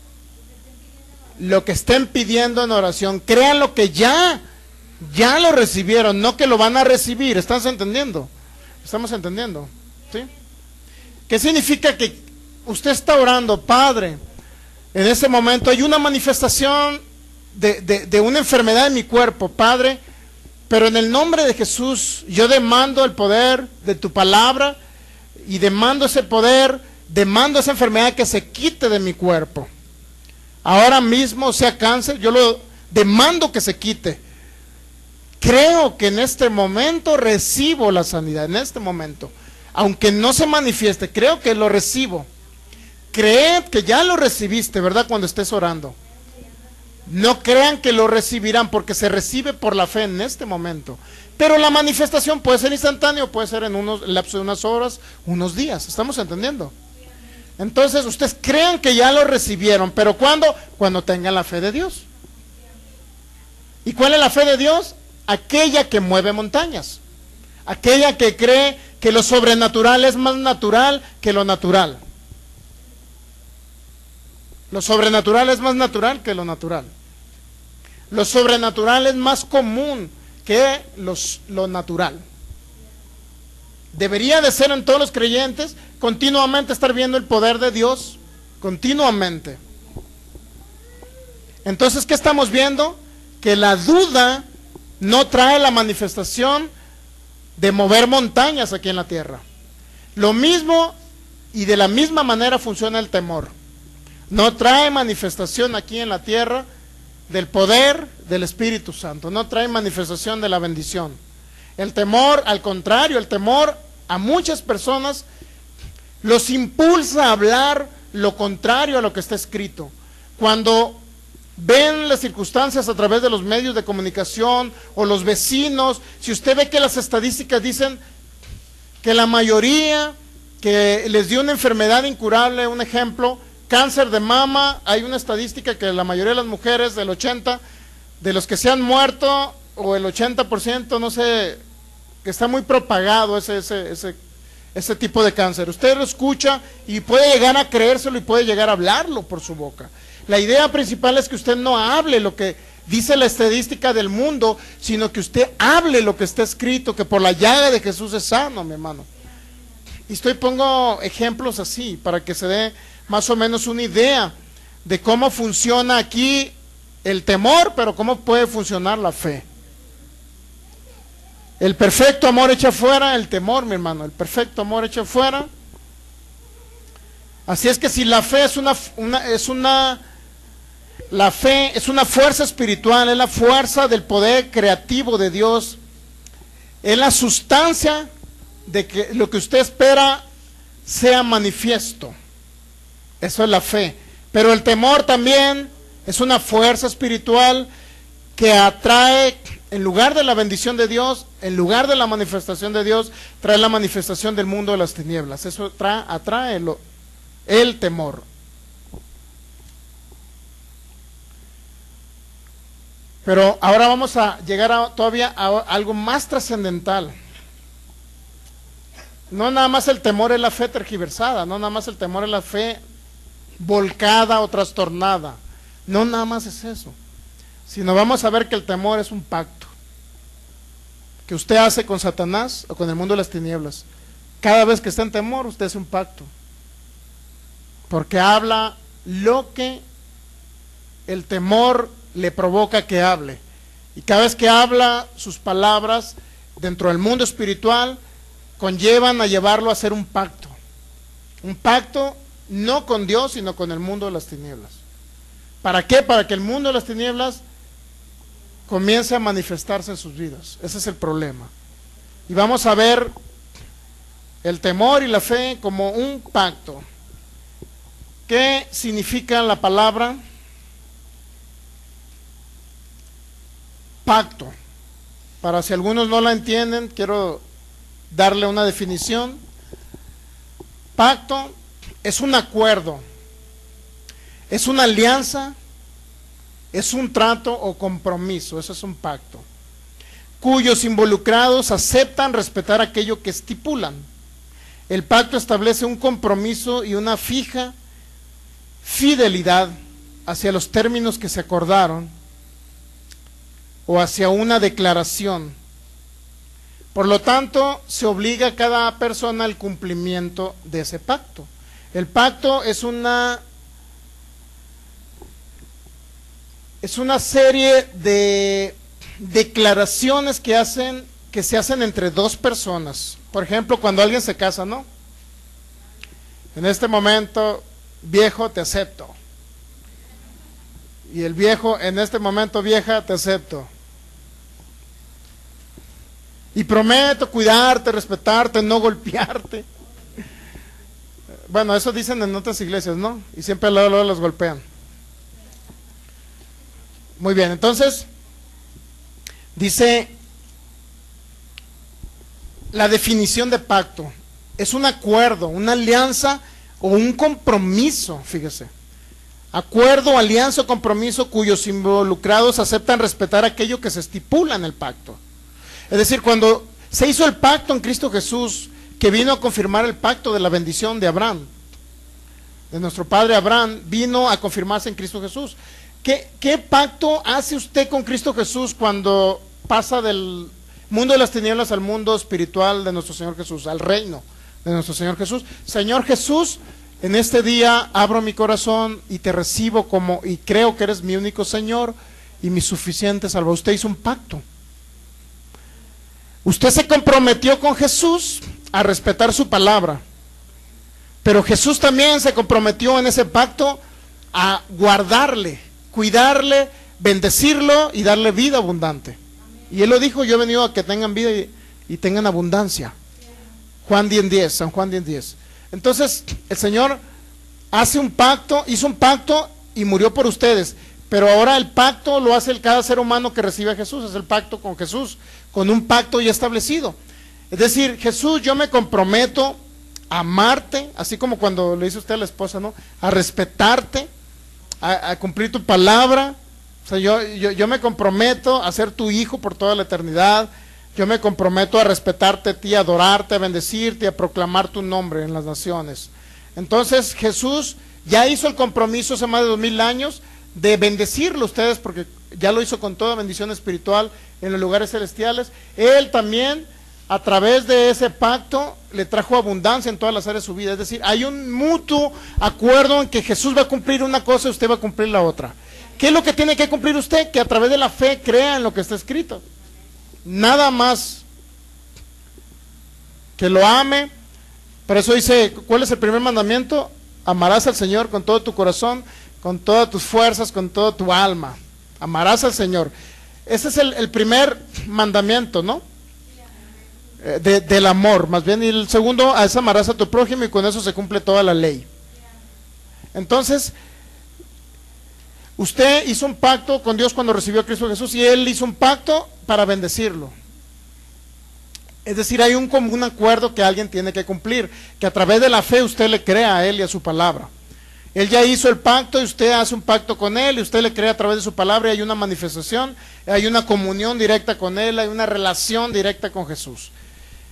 Speaker 1: lo que estén pidiendo en oración. Crean lo que ya Ya lo recibieron, no que lo van a recibir. ¿Estás entendiendo? ¿Estamos entendiendo? ¿Sí? ¿Qué significa? Que usted está orando, Padre, en ese momento hay una manifestación de una enfermedad en mi cuerpo, Padre, pero en el nombre de Jesús yo demando el poder de tu palabra y demando ese poder, demando esa enfermedad que se quite de mi cuerpo. Ahora mismo, sea cáncer, yo lo demando que se quite. Creo que en este momento recibo la sanidad, en este momento, aunque no se manifieste, creo que lo recibo. Creed que ya lo recibiste, ¿verdad? Cuando estés orando. No crean que lo recibirán, porque se recibe por la fe en este momento. Pero la manifestación puede ser instantánea o puede ser en un lapso de unas horas, unos días. ¿Estamos entendiendo? Entonces, ustedes crean que ya lo recibieron, pero ¿cuándo? Cuando tengan la fe de Dios. ¿Y cuál es la fe de Dios? Aquella que mueve montañas. Aquella que cree que lo sobrenatural es más natural que lo natural. Lo sobrenatural es más natural que lo natural. Lo sobrenatural es más común que lo natural. Debería de ser en todos los creyentes continuamente estar viendo el poder de Dios, continuamente. Entonces, ¿qué estamos viendo? Que la duda no trae la manifestación de mover montañas aquí en la tierra. Lo mismo y de la misma manera funciona el temor. No trae manifestación aquí en la tierra del poder del Espíritu Santo. No trae manifestación de la bendición. El temor, al contrario, el temor a muchas personas los impulsa a hablar lo contrario a lo que está escrito. Cuando ven las circunstancias a través de los medios de comunicación o los vecinos, si usted ve que las estadísticas dicen que la mayoría que les dio una enfermedad incurable, un ejemplo, cáncer de mama, hay una estadística que la mayoría de las mujeres, del 80%, de los que se han muerto, o el 80%, no sé, que está muy propagado ese tipo de cáncer. Usted lo escucha y puede llegar a creérselo y puede llegar a hablarlo por su boca. La idea principal es que usted no hable lo que dice la estadística del mundo, sino que usted hable lo que está escrito, que por la llaga de Jesús es sano, mi hermano. Y pongo ejemplos así, para que se dé más o menos una idea de cómo funciona aquí el temor, pero cómo puede funcionar la fe. El perfecto amor echa fuera el temor, mi hermano. El perfecto amor echa fuera. Así es que si la fe la fe es una fuerza espiritual, es la fuerza del poder creativo de Dios, es la sustancia de que lo que usted espera sea manifiesto. Eso es la fe. Pero el temor también es una fuerza espiritual que atrae, en lugar de la bendición de Dios, en lugar de la manifestación de Dios, trae la manifestación del mundo de las tinieblas. Eso atrae el temor. Pero ahora vamos a llegar todavía a algo más trascendental. No nada más el temor es la fe tergiversada, no nada más el temor es la fe volcada o trastornada. No nada más es eso, sino vamos a ver que el temor es un pacto que usted hace con Satanás o con el mundo de las tinieblas. Cada vez que está en temor, usted hace un pacto, porque habla lo que el temor le provoca que hable, y cada vez que habla, sus palabras dentro del mundo espiritual conllevan a llevarlo a hacer un pacto no con Dios, sino con el mundo de las tinieblas. ¿Para qué? Para que el mundo de las tinieblas comience a manifestarse en sus vidas. Ese es el problema. Y vamos a ver el temor y la fe como un pacto. ¿Qué significa la palabra pacto? Para si algunos no la entienden, quiero darle una definición. Pacto es un acuerdo, es una alianza, es un trato o compromiso. Eso es un pacto, cuyos involucrados aceptan respetar aquello que estipulan. El pacto establece un compromiso y una fija fidelidad hacia los términos que se acordaron o hacia una declaración. Por lo tanto, se obliga a cada persona al cumplimiento de ese pacto. El pacto es una serie de declaraciones que se hacen entre dos personas. Por ejemplo, cuando alguien se casa, ¿no? En este momento, viejo, te acepto. Y el viejo, en este momento, vieja, te acepto. Y prometo cuidarte, respetarte, no golpearte. Bueno, eso dicen en otras iglesias, ¿no? Y siempre luego los golpean. Muy bien, entonces, dice la definición de pacto. Es un acuerdo, una alianza o un compromiso, fíjese. Acuerdo, alianza o compromiso cuyos involucrados aceptan respetar aquello que se estipula en el pacto. Es decir, cuando se hizo el pacto en Cristo Jesús, que vino a confirmar el pacto de la bendición de Abraham, de nuestro padre Abraham, vino a confirmarse en Cristo Jesús. ¿Qué pacto hace usted con Cristo Jesús cuando pasa del mundo de las tinieblas al mundo espiritual de nuestro Señor Jesús, al reino de nuestro Señor Jesús? Señor Jesús, en este día abro mi corazón y te recibo y creo que eres mi único Señor y mi suficiente Salvador. Usted hizo un pacto. Usted se comprometió con Jesús a respetar su palabra, pero Jesús también se comprometió en ese pacto a guardarle, cuidarle, bendecirlo y darle vida abundante. Y Él lo dijo: yo he venido a que tengan vida y tengan abundancia. Juan 10:10, San Juan 10:10. Entonces, el Señor hizo un pacto y murió por ustedes. Pero ahora el pacto lo hace cada ser humano que recibe a Jesús, es el pacto con Jesús, con un pacto ya establecido. Es decir, Jesús, yo me comprometo a amarte, así como cuando le dice usted a la esposa, ¿no? A respetarte, a cumplir tu palabra. O sea, yo me comprometo a ser tu hijo por toda la eternidad. Yo me comprometo a respetarte a ti, a adorarte, a bendecirte, a proclamar tu nombre en las naciones. Entonces Jesús ya hizo el compromiso hace más de 2000 años de bendecirlo a ustedes, porque ya lo hizo con toda bendición espiritual en los lugares celestiales. Él también, a través de ese pacto, le trajo abundancia en todas las áreas de su vida. Es decir, hay un mutuo acuerdo en que Jesús va a cumplir una cosa y usted va a cumplir la otra. ¿Qué es lo que tiene que cumplir usted? Que a través de la fe crea en lo que está escrito. Nada más. Que lo ame. Por eso dice, ¿cuál es el primer mandamiento? Amarás al Señor con todo tu corazón, con todas tus fuerzas, con toda tu alma. Amarás al Señor. Ese es el primer mandamiento, ¿no? Del amor, más bien. Y el segundo es amarás a tu prójimo, y con eso se cumple toda la ley. Entonces, usted hizo un pacto con Dios cuando recibió a Cristo Jesús, y Él hizo un pacto para bendecirlo. Es decir, hay un común acuerdo que alguien tiene que cumplir, que a través de la fe usted le crea a Él y a su palabra. Él ya hizo el pacto y usted hace un pacto con Él, y usted le cree a través de su palabra, y hay una manifestación, hay una comunión directa con Él, hay una relación directa con Jesús.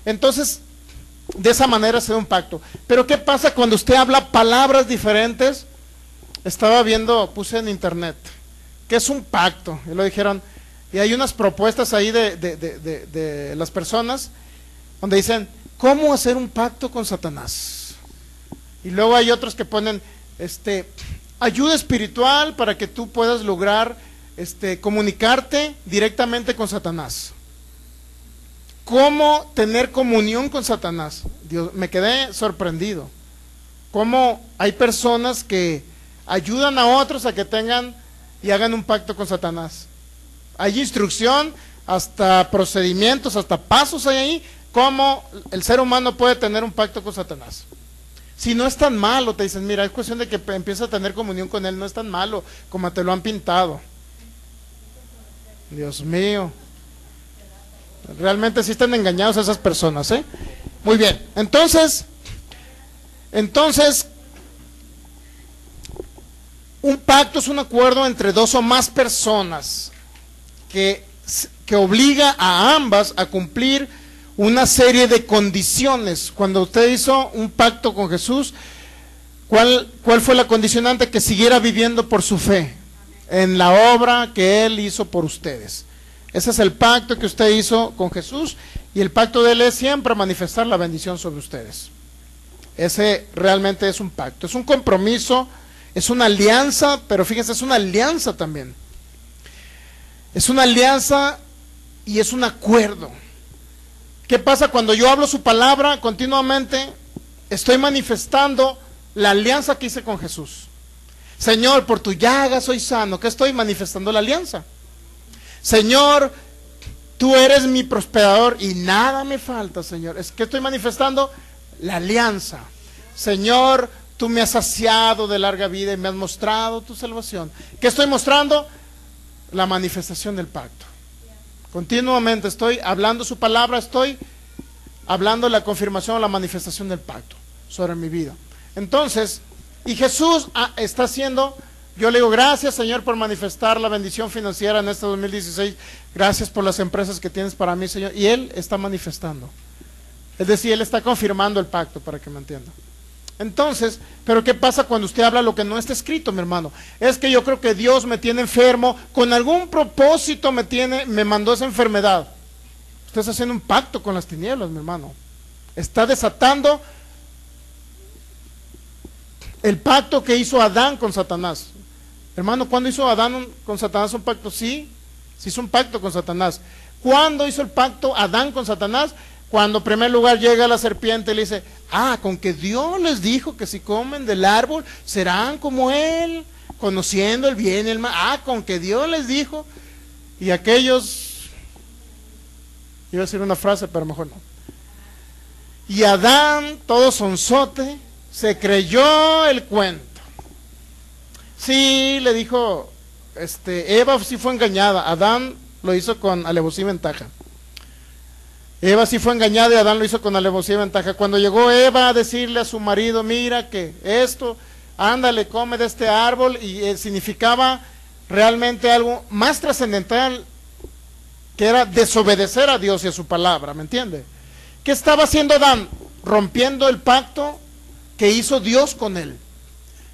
Speaker 1: Entonces, de esa manera se da un pacto. Pero ¿qué pasa cuando usted habla palabras diferentes? Estaba viendo, puse en internet, ¿qué es un pacto? Y lo dijeron, y hay unas propuestas ahí de las personas, donde dicen, ¿cómo hacer un pacto con Satanás? Y luego hay otros que ponen, ayuda espiritual para que tú puedas lograr comunicarte directamente con Satanás. ¿Cómo tener comunión con Satanás? Dios, me quedé sorprendido. ¿Cómo hay personas que ayudan a otros a que tengan y hagan un pacto con Satanás? Hay instrucción, hasta procedimientos, hasta pasos hay ahí, cómo el ser humano puede tener un pacto con Satanás. Si no es tan malo, te dicen, mira, es cuestión de que empieza a tener comunión con él, no es tan malo como te lo han pintado. Dios mío. Realmente sí están engañados esas personas, ¿eh? Muy bien, entonces, un pacto es un acuerdo entre dos o más personas que obliga a ambas a cumplir una serie de condiciones. Cuando usted hizo un pacto con Jesús, ¿cuál fue la condicionante? Que siguiera viviendo por su fe en la obra que Él hizo por ustedes. Ese es el pacto que usted hizo con Jesús, y el pacto de Él es siempre manifestar la bendición sobre ustedes. Ese realmente es un pacto, es un compromiso, es una alianza, pero fíjense, es una alianza también. Es una alianza y es un acuerdo. ¿Qué pasa cuando yo hablo su palabra continuamente? Estoy manifestando la alianza que hice con Jesús. Señor, por tu llaga soy sano. ¿Qué estoy manifestando? La alianza. Señor, tú eres mi prosperador y nada me falta, Señor. Es que estoy manifestando la alianza. Señor, tú me has saciado de larga vida y me has mostrado tu salvación. ¿Qué estoy mostrando? La manifestación del pacto. Continuamente estoy hablando su palabra, estoy hablando la confirmación, la manifestación del pacto sobre mi vida. Entonces, y Jesús está haciendo, yo le digo, gracias Señor por manifestar la bendición financiera en este 2016, gracias por las empresas que tienes para mí, Señor, y Él está manifestando. Es decir, Él está confirmando el pacto, para que me entienda. Entonces, pero ¿qué pasa cuando usted habla lo que no está escrito, mi hermano? Es que yo creo que Dios me tiene enfermo, con algún propósito me mandó esa enfermedad. Usted está haciendo un pacto con las tinieblas, mi hermano. Está desatando el pacto que hizo Adán con Satanás. Hermano, ¿cuándo hizo Adán con Satanás un pacto? Sí, sí hizo un pacto con Satanás. ¿Cuándo hizo el pacto Adán con Satanás? Cuando en primer lugar llega la serpiente y le dice, con que Dios les dijo que si comen del árbol serán como Él, conociendo el bien y el mal. Con que Dios les dijo. Y aquellos, iba a decir una frase, pero mejor no. Y Adán, todo sonzote, se creyó el cuento. Sí, le dijo, Eva sí fue engañada, Adán lo hizo con alevosía y ventaja. Eva sí fue engañada y Adán lo hizo con alevosía y ventaja. Cuando llegó Eva a decirle a su marido, mira que esto, ándale, come de este árbol, y significaba realmente algo más trascendental, que era desobedecer a Dios y a su palabra, ¿me entiende? ¿Qué estaba haciendo Adán? Rompiendo el pacto que hizo Dios con él,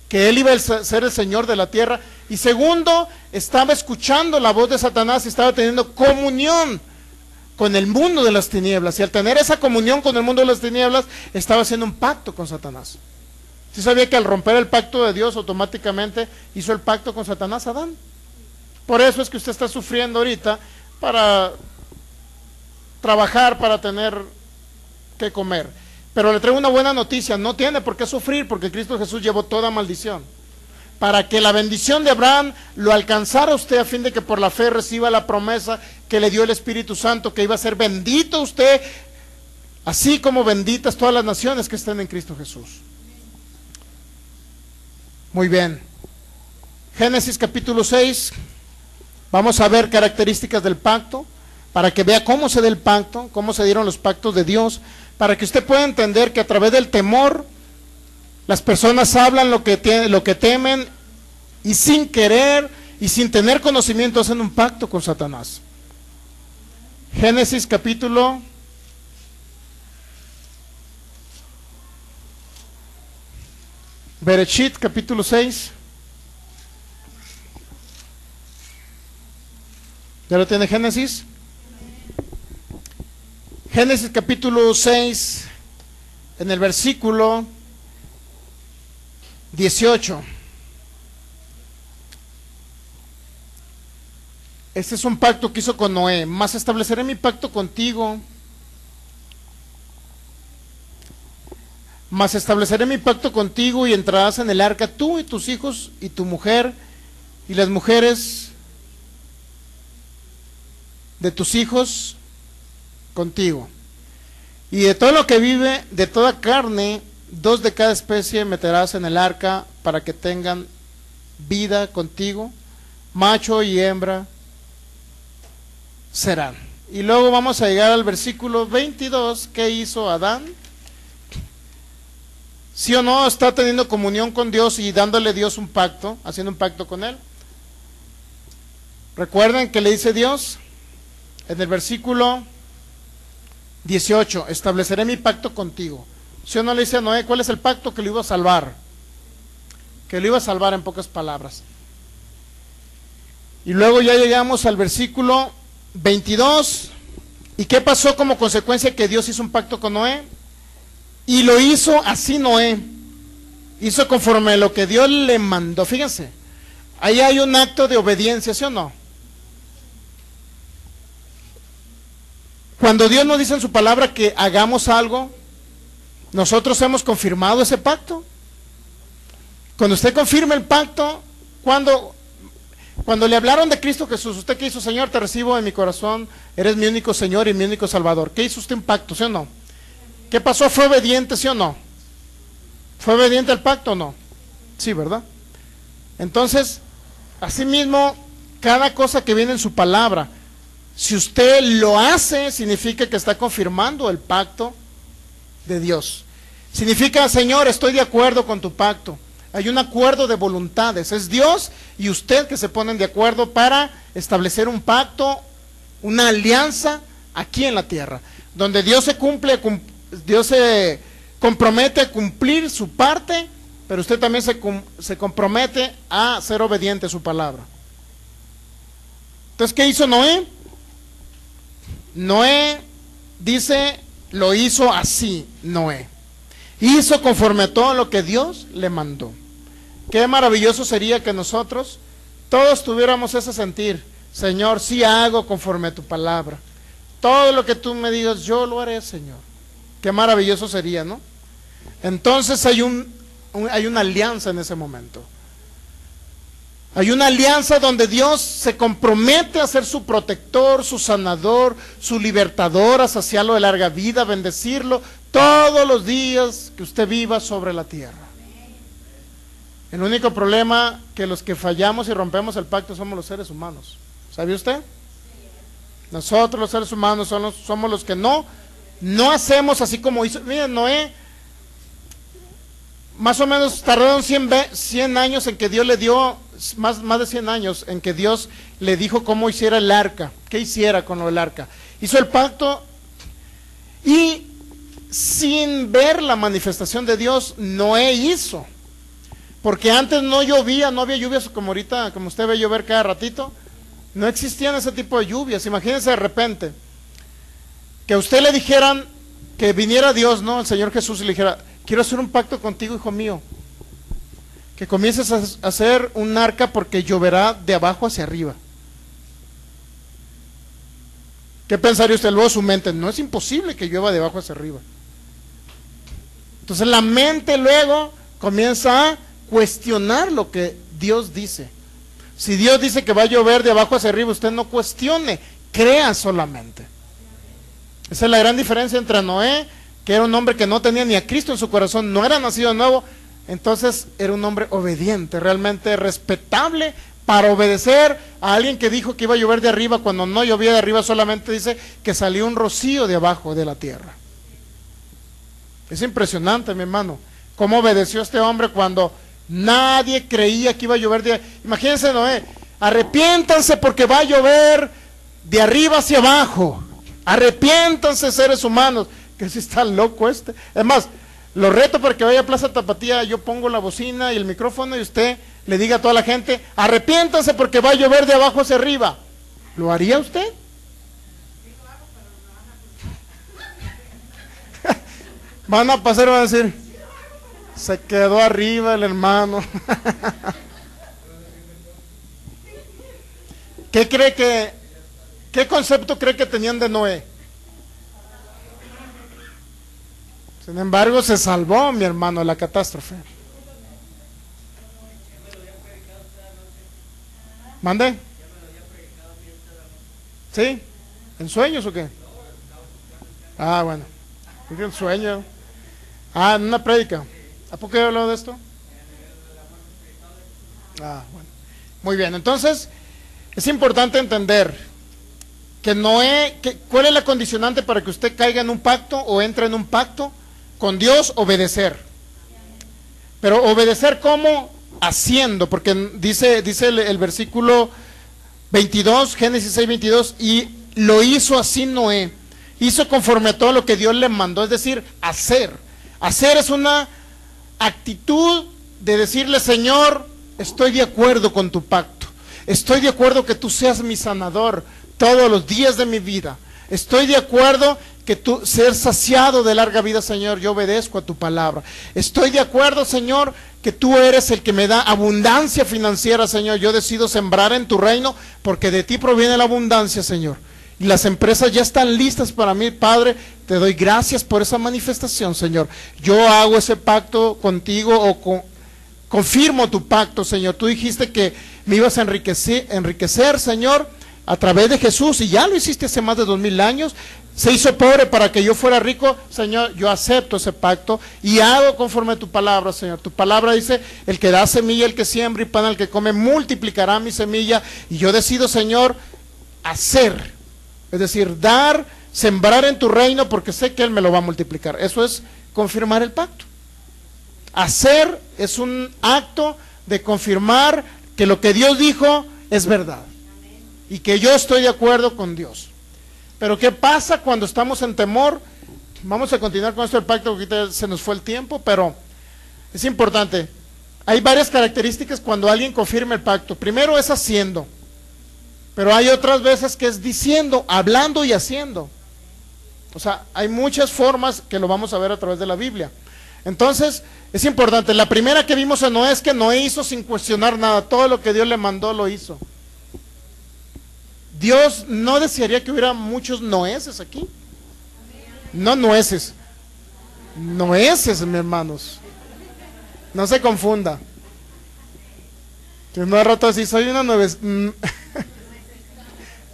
Speaker 1: que él iba a ser el Señor de la tierra. Y segundo, estaba escuchando la voz de Satanás y estaba teniendo comunión con el mundo de las tinieblas, y al tener esa comunión con el mundo de las tinieblas, estaba haciendo un pacto con Satanás. ¿Sí sabía que al romper el pacto de Dios, automáticamente hizo el pacto con Satanás Adán? Por eso es que usted está sufriendo ahorita para trabajar, para tener que comer. Pero le traigo una buena noticia, no tiene por qué sufrir, porque Cristo Jesús llevó toda maldición, para que la bendición de Abraham lo alcanzara usted, a fin de que por la fe reciba la promesa que le dio el Espíritu Santo, que iba a ser bendito usted, así como benditas todas las naciones que estén en Cristo Jesús. Muy bien. Génesis capítulo 6, vamos a ver características del pacto, para que vea cómo se da el pacto, cómo se dieron los pactos de Dios, para que usted pueda entender que a través del temor, las personas hablan lo que temen, y sin querer y sin tener conocimiento hacen un pacto con Satanás. Génesis capítulo Bereshit capítulo 6. ¿Ya lo tiene Génesis? Génesis capítulo 6, en el versículo 18. Este es un pacto que hizo con Noé. Mas estableceré mi pacto contigo. Mas estableceré mi pacto contigo, y entrarás en el arca tú y tus hijos y tu mujer y las mujeres de tus hijos contigo. Y de todo lo que vive, de toda carne, 2 de cada especie meterás en el arca, para que tengan vida contigo, macho y hembra serán. Y luego vamos a llegar al versículo 22. ¿Qué hizo Adán? ¿Sí o no está teniendo comunión con Dios y dándole Dios un pacto, haciendo un pacto con Él? Recuerden que le dice Dios en el versículo 18, estableceré mi pacto contigo. ¿Sí o no le dice a Noé cuál es el pacto? Que lo iba a salvar. Que lo iba a salvar, en pocas palabras. Y luego ya llegamos al versículo 22. ¿Y qué pasó como consecuencia? Que Dios hizo un pacto con Noé. Y lo hizo así Noé. Hizo conforme a lo que Dios le mandó. Fíjense, ahí hay un acto de obediencia, ¿sí o no? Cuando Dios nos dice en su palabra que hagamos algo, nosotros hemos confirmado ese pacto. Cuando usted confirma el pacto, cuando le hablaron de Cristo Jesús, ¿usted qué hizo? Señor, te recibo en mi corazón, eres mi único Señor y mi único Salvador. ¿Qué hizo usted? Un pacto, ¿sí o no? ¿Qué pasó? ¿Fue obediente, sí o no? ¿Fue obediente al pacto o no? Sí, ¿verdad? Entonces, asimismo, cada cosa que viene en su palabra, si usted lo hace, significa que está confirmando el pacto de Dios. Significa, Señor, estoy de acuerdo con tu pacto. Hay un acuerdo de voluntades. Es Dios y usted que se ponen de acuerdo para establecer un pacto, una alianza aquí en la tierra, donde Dios se compromete a cumplir su parte, pero usted también se compromete a ser obediente a su palabra. Entonces, ¿qué hizo Noé? Noé dice, lo hizo así, Noé. Hizo conforme a todo lo que Dios le mandó. Qué maravilloso sería que nosotros todos tuviéramos ese sentir. Señor, sí hago conforme a tu palabra. Todo lo que tú me digas, yo lo haré, Señor. Qué maravilloso sería, ¿no? Entonces hay una alianza en ese momento. Hay una alianza donde Dios se compromete a ser su protector, su sanador, su libertador, a saciarlo de larga vida, a bendecirlo todos los días que usted viva sobre la tierra. El único problema que los que fallamos y rompemos el pacto somos los seres humanos. ¿Sabe usted? Nosotros los seres humanos somos los que no hacemos así como hizo. Miren, Noé, más o menos tardaron 100 años en que Dios le dio, más de 100 años en que Dios le dijo cómo hiciera el arca, qué hiciera con el arca. Hizo el pacto y sin ver la manifestación de Dios, Noé hizo. Porque antes no llovía, no había lluvias como ahorita, como usted ve llover cada ratito. No existían ese tipo de lluvias. Imagínense de repente que a usted le dijeran que viniera Dios, ¿no? El Señor Jesús, y le dijera, quiero hacer un pacto contigo, hijo mío, que comiences a hacer un arca porque lloverá de abajo hacia arriba. ¿Qué pensaría usted? Luego su mente, no es imposible que llueva de abajo hacia arriba. Entonces la mente luego comienza a cuestionar lo que Dios dice. Si Dios dice que va a llover de abajo hacia arriba, usted no cuestione, crea solamente. Esa es la gran diferencia entre Noé, que era un hombre que no tenía ni a Cristo en su corazón, no era nacido de nuevo, entonces era un hombre obediente, realmente respetable para obedecer a alguien que dijo que iba a llover de arriba, cuando no llovía de arriba, solamente dice que salió un rocío de abajo de la tierra. Es impresionante, mi hermano, cómo obedeció este hombre cuando nadie creía que iba a llover de... Imagínense, Noé, arrepiéntanse porque va a llover de arriba hacia abajo. Arrepiéntanse, seres humanos. Que si está loco este. Es más, lo reto para que vaya a Plaza Tapatía, yo pongo la bocina y el micrófono y usted le diga a toda la gente, arrepiéntanse porque va a llover de abajo hacia arriba. ¿Lo haría usted? Van a pasar y van a decir, se quedó arriba el hermano. ¿Qué concepto cree que tenían de Noé? Sin embargo, se salvó, mi hermano, de la catástrofe. ¿Mande? ¿Sí? ¿En sueños o qué? Ah, bueno. ¿En sueño? Ah, en una prédica. ¿A poco he hablado de esto? Ah, bueno. Muy bien, entonces es importante entender que Noé, ¿cuál es la condicionante para que usted caiga en un pacto o entre en un pacto con Dios? Obedecer. Pero obedecer ¿cómo? Haciendo, porque dice el versículo 22, Génesis 6, 22, y lo hizo así Noé. Hizo conforme a todo lo que Dios le mandó, es decir, hacer. Hacer es una actitud de decirle, Señor, estoy de acuerdo con tu pacto, estoy de acuerdo que tú seas mi sanador, todos los días de mi vida. Estoy de acuerdo que tú ser saciado de larga vida, Señor, yo obedezco a tu palabra. Estoy de acuerdo, Señor, que tú eres el que me da abundancia financiera, Señor. Yo decido sembrar en tu reino porque de ti proviene la abundancia, Señor. Y las empresas ya están listas para mí, Padre. Te doy gracias por esa manifestación, Señor. Yo hago ese pacto contigo o confirmo tu pacto, Señor. Tú dijiste que me ibas a enriquecer, Señor, a través de Jesús, y ya lo hiciste hace más de 2000 años. Se hizo pobre para que yo fuera rico, Señor. Yo acepto ese pacto y hago conforme a tu palabra, Señor. Tu palabra dice: el que da semilla, el que siembra, y pan al que come, multiplicará mi semilla. Y yo decido, Señor, hacer, es decir, dar, sembrar en tu reino, porque sé que Él me lo va a multiplicar. Eso es confirmar el pacto. Hacer es un acto de confirmar que lo que Dios dijo es verdad y que yo estoy de acuerdo con Dios. Pero ¿qué pasa cuando estamos en temor? Vamos a continuar con esto del pacto, porque ahorita se nos fue el tiempo, pero es importante. Hay varias características cuando alguien confirma el pacto. Primero es haciendo, pero hay otras veces que es diciendo, hablando y haciendo. O sea, hay muchas formas que lo vamos a ver a través de la Biblia. Entonces, es importante. La primera que vimos en Noé es que Noé hizo sin cuestionar nada. Todo lo que Dios le mandó lo hizo. Dios no desearía que hubiera muchos Noéses aquí. No nueces. Noéses, mis hermanos. No se confunda. Que no de rato así, soy una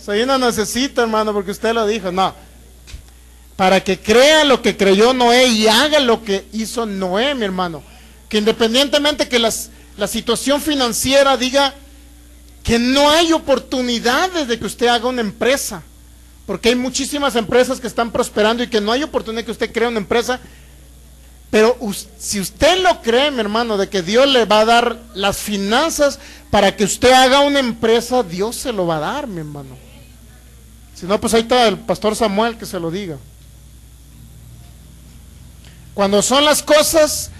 Speaker 1: soy una nuececita, hermano, porque usted lo dijo. No. Para que crea lo que creyó Noé y haga lo que hizo Noé, mi hermano. Que independientemente que la situación financiera diga que no hay oportunidades de que usted haga una empresa, porque hay muchísimas empresas que están prosperando y que no hay oportunidad de que usted crea una empresa, pero si usted lo cree, mi hermano, de que Dios le va a dar las finanzas para que usted haga una empresa, Dios se lo va a dar, mi hermano. Si no, pues ahí está el pastor Samuel que se lo diga. Cuando son las cosas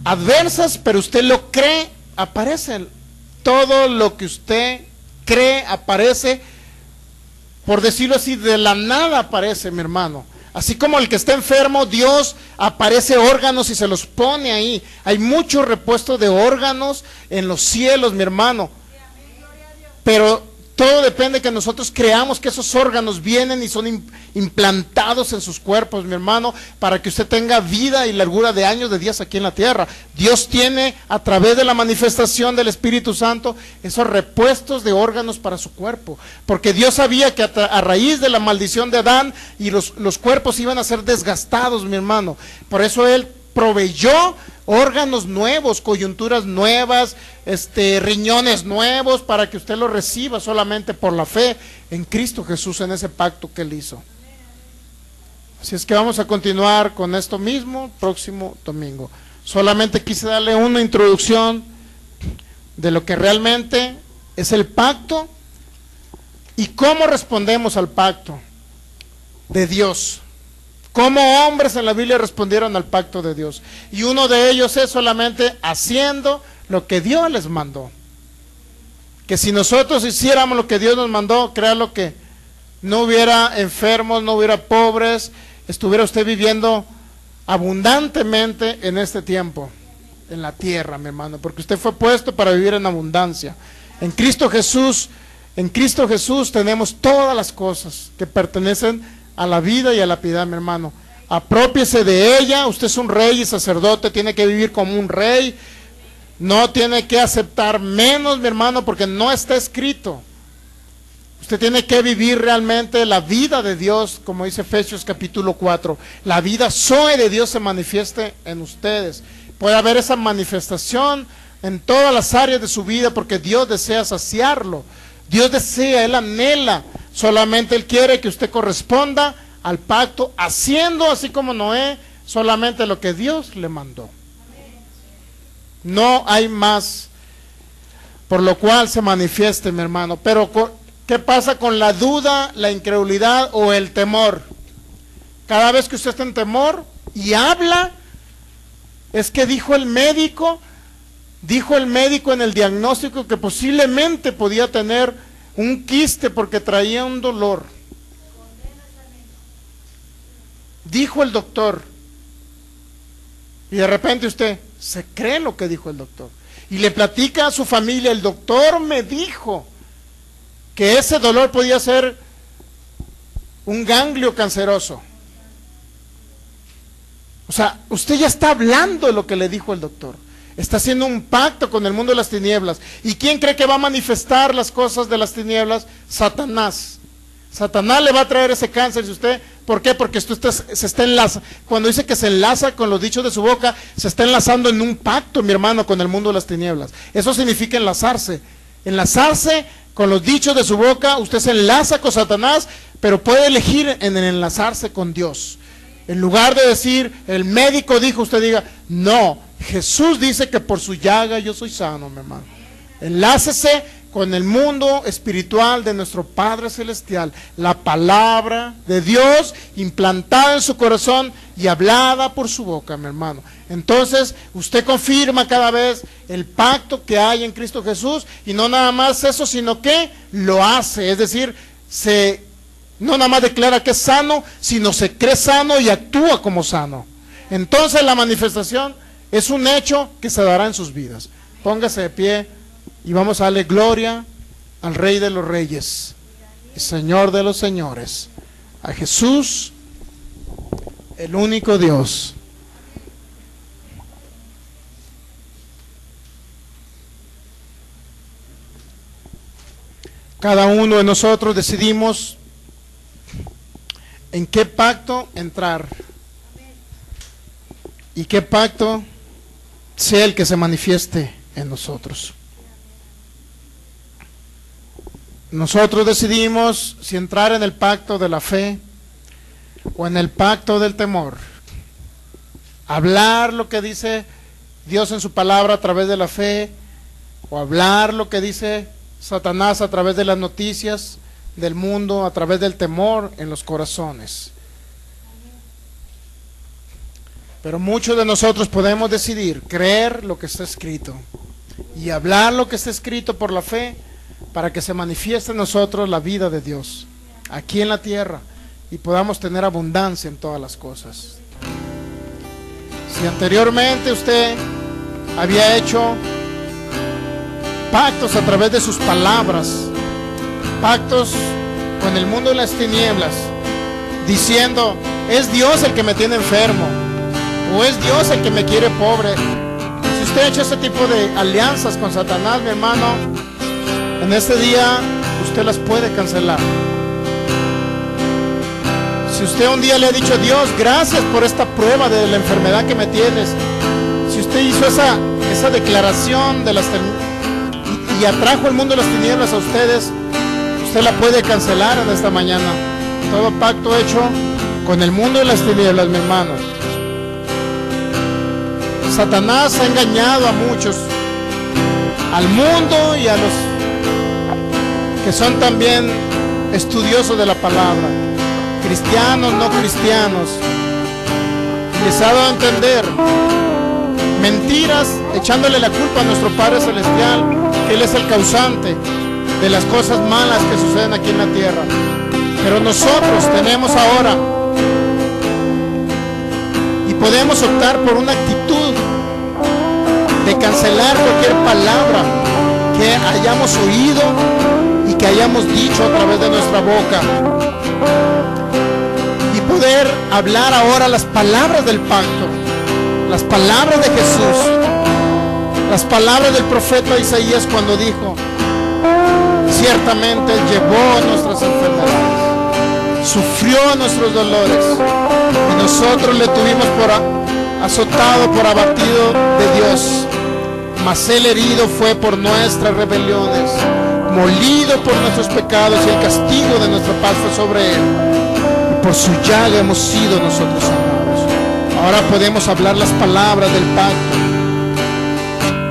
Speaker 1: adversas, pero usted lo cree, aparecen. Todo lo que usted cree aparece, por decirlo así, de la nada aparece, mi hermano. Así como el que está enfermo, Dios aparece órganos y se los pone ahí. Hay mucho repuesto de órganos en los cielos, mi hermano. Pero todo depende que nosotros creamos que esos órganos vienen y son implantados en sus cuerpos, mi hermano, para que usted tenga vida y largura de años, de días aquí en la tierra. Dios tiene, a través de la manifestación del Espíritu Santo, esos repuestos de órganos para su cuerpo. Porque Dios sabía que a raíz de la maldición de Adán, y los cuerpos iban a ser desgastados, mi hermano. Por eso Él proveyó órganos nuevos, coyunturas nuevas, riñones nuevos, para que usted los reciba solamente por la fe en Cristo Jesús, en ese pacto que Él hizo. Así es que vamos a continuar con esto mismo próximo domingo. Solamente quise darle una introducción de lo que realmente es el pacto y cómo respondemos al pacto de Dios. Cómo hombres en la Biblia respondieron al pacto de Dios. Y uno de ellos es solamente haciendo lo que Dios les mandó. Que si nosotros hiciéramos lo que Dios nos mandó, créalo que no hubiera enfermos, no hubiera pobres, estuviera usted viviendo abundantemente en este tiempo, en la tierra, mi hermano, porque usted fue puesto para vivir en abundancia. En Cristo Jesús tenemos todas las cosas que pertenecen a la vida y a la piedad, mi hermano. Aprópiese de ella. Usted es un rey y sacerdote, tiene que vivir como un rey, no tiene que aceptar menos, mi hermano, porque no está escrito. Usted tiene que vivir realmente la vida de Dios, como dice Efesios capítulo 4. La vida Zoe de Dios se manifieste en ustedes. Puede haber esa manifestación en todas las áreas de su vida, porque Dios desea saciarlo. Dios desea, Él anhela. Solamente Él quiere que usted corresponda al pacto, haciendo así como Noé, solamente lo que Dios le mandó. No hay más por lo cual se manifieste, mi hermano. Pero ¿qué pasa con la duda, la incredulidad o el temor? Cada vez que usted está en temor y habla, es que dijo el médico en el diagnóstico que posiblemente podía tener un quiste porque traía un dolor. Dijo el doctor. Y de repente usted se cree lo que dijo el doctor. Y le platica a su familia, el doctor me dijo que ese dolor podía ser un ganglio canceroso. O sea, usted ya está hablando de lo que le dijo el doctor. Está haciendo un pacto con el mundo de las tinieblas. ¿Y quién cree que va a manifestar las cosas de las tinieblas? Satanás. Satanás le va a traer ese cáncer a usted. ¿Por qué? Porque usted se está enlazando. Cuando dice que se enlaza con los dichos de su boca, se está enlazando en un pacto, mi hermano, con el mundo de las tinieblas. Eso significa enlazarse. Enlazarse con los dichos de su boca, usted se enlaza con Satanás, pero puede elegir en enlazarse con Dios. En lugar de decir, el médico dijo, usted diga, no, Jesús dice que por su llaga yo soy sano, mi hermano. Enlácese con el mundo espiritual de nuestro Padre Celestial, la palabra de Dios implantada en su corazón y hablada por su boca, mi hermano. Entonces, usted confirma cada vez el pacto que hay en Cristo Jesús, y no nada más eso, sino que lo hace, es decir, no nada más declara que es sano, sino se cree sano y actúa como sano. Entonces la manifestación es un hecho que se dará en sus vidas. Póngase de pie y vamos a darle gloria al Rey de los Reyes y Señor de los Señores, a Jesús, el único Dios. Cada uno de nosotros decidimos en qué pacto entrar y qué pacto sea el que se manifieste en nosotros. Nosotros decidimos si entrar en el pacto de la fe o en el pacto del temor. Hablar lo que dice Dios en su palabra a través de la fe, o hablar lo que dice Satanás a través de las noticias del mundo, a través del temor en los corazones. Pero muchos de nosotros podemos decidir creer lo que está escrito y hablar lo que está escrito por la fe, para que se manifieste en nosotros la vida de Dios aquí en la tierra y podamos tener abundancia en todas las cosas. Si anteriormente usted había hecho pactos a través de sus palabras, pactos con el mundo de las tinieblas, diciendo, es Dios el que me tiene enfermo, o es Dios el que me quiere pobre. Si usted ha hecho ese tipo de alianzas con Satanás, mi hermano, en este día usted las puede cancelar. Si usted un día le ha dicho, Dios, gracias por esta prueba de la enfermedad que me tienes, si usted hizo esa declaración de y atrajo el mundo de las tinieblas a ustedes, usted la puede cancelar en esta mañana. Todo pacto hecho con el mundo de las tinieblas, mi hermano. Satanás ha engañado a muchos, al mundo y a los que son también estudiosos de la palabra, cristianos, no cristianos, les ha dado a entender mentiras, echándole la culpa a nuestro Padre Celestial, que Él es el causante de las cosas malas que suceden aquí en la tierra. Pero nosotros tenemos ahora y podemos optar por una actitud de cancelar cualquier palabra que hayamos oído y que hayamos dicho a través de nuestra boca, y poder hablar ahora las palabras del pacto, las palabras de Jesús, las palabras del profeta Isaías cuando dijo, ciertamente Él llevó nuestras enfermedades, sufrió nuestros dolores, y nosotros le tuvimos por azotado, por abatido de Dios, mas Él herido fue por nuestras rebeliones, molido por nuestros pecados, y el castigo de nuestra paz fue sobre Él, y por su llaga hemos sido nosotros sanados. Ahora podemos hablar las palabras del pacto,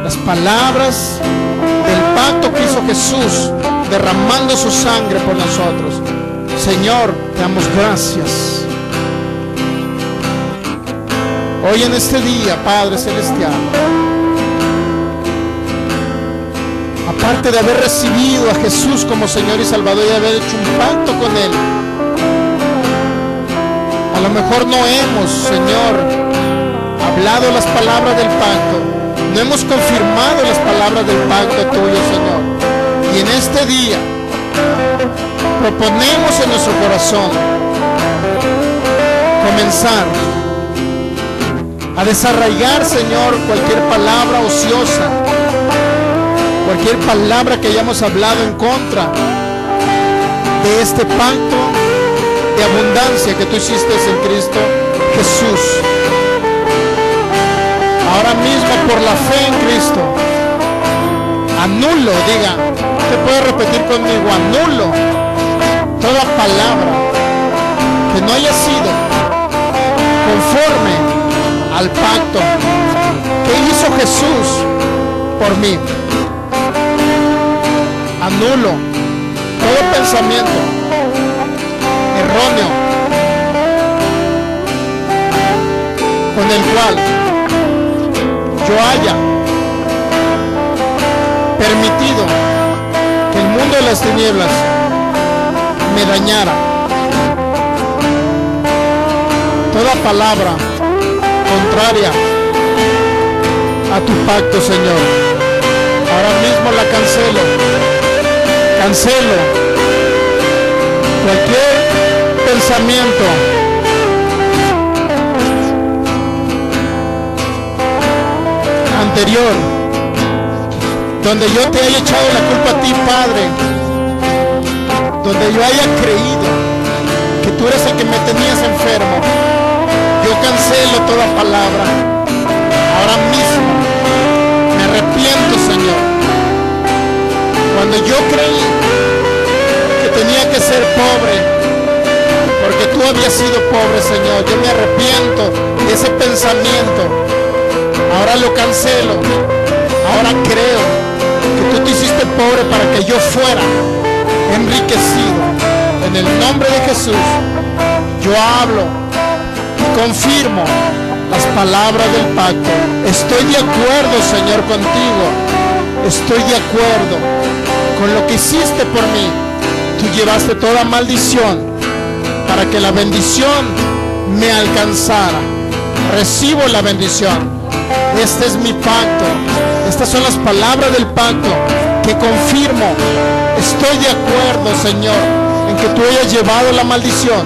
Speaker 1: las palabras del pacto que hizo Jesús, derramando su sangre por nosotros. Señor, te damos gracias. Hoy en este día, Padre Celestial, aparte de haber recibido a Jesús como Señor y Salvador y haber hecho un pacto con Él, a lo mejor no hemos, Señor, hablado las palabras del pacto, no hemos confirmado las palabras del pacto tuyo, Señor. Y en este día proponemos en nuestro corazón comenzar a desarraigar, Señor, cualquier palabra ociosa, cualquier palabra que hayamos hablado en contra de este pacto de abundancia que tú hiciste en Cristo Jesús. Ahora mismo, por la fe en Cristo, anulo, diga, usted puede repetir conmigo, anulo toda palabra que no haya sido conforme al pacto que hizo Jesús por mí. Anulo todo pensamiento erróneo con el cual yo haya permitido que el mundo de las tinieblas me dañara. Toda palabra contraria a tu pacto, Señor, ahora mismo la cancelo. Cancelo cualquier pensamiento anterior donde yo te haya echado la culpa a ti, Padre, donde yo haya creído que tú eres el que me tenías enfermo. Yo cancelo toda palabra. Ahora mismo me arrepiento, Señor. Cuando yo creí que tenía que ser pobre, porque tú habías sido pobre, Señor, yo me arrepiento de ese pensamiento. Ahora lo cancelo. Ahora creo que tú te hiciste pobre para que yo fuera enriquecido. En el nombre de Jesús, yo hablo y confirmo las palabras del pacto. Estoy de acuerdo, Señor, contigo. Estoy de acuerdo con lo que hiciste por mí. Tú llevaste toda maldición para que la bendición me alcanzara. Recibo la bendición. Este es mi pacto. Estas son las palabras del pacto que confirmo. Estoy de acuerdo, Señor, en que tú hayas llevado la maldición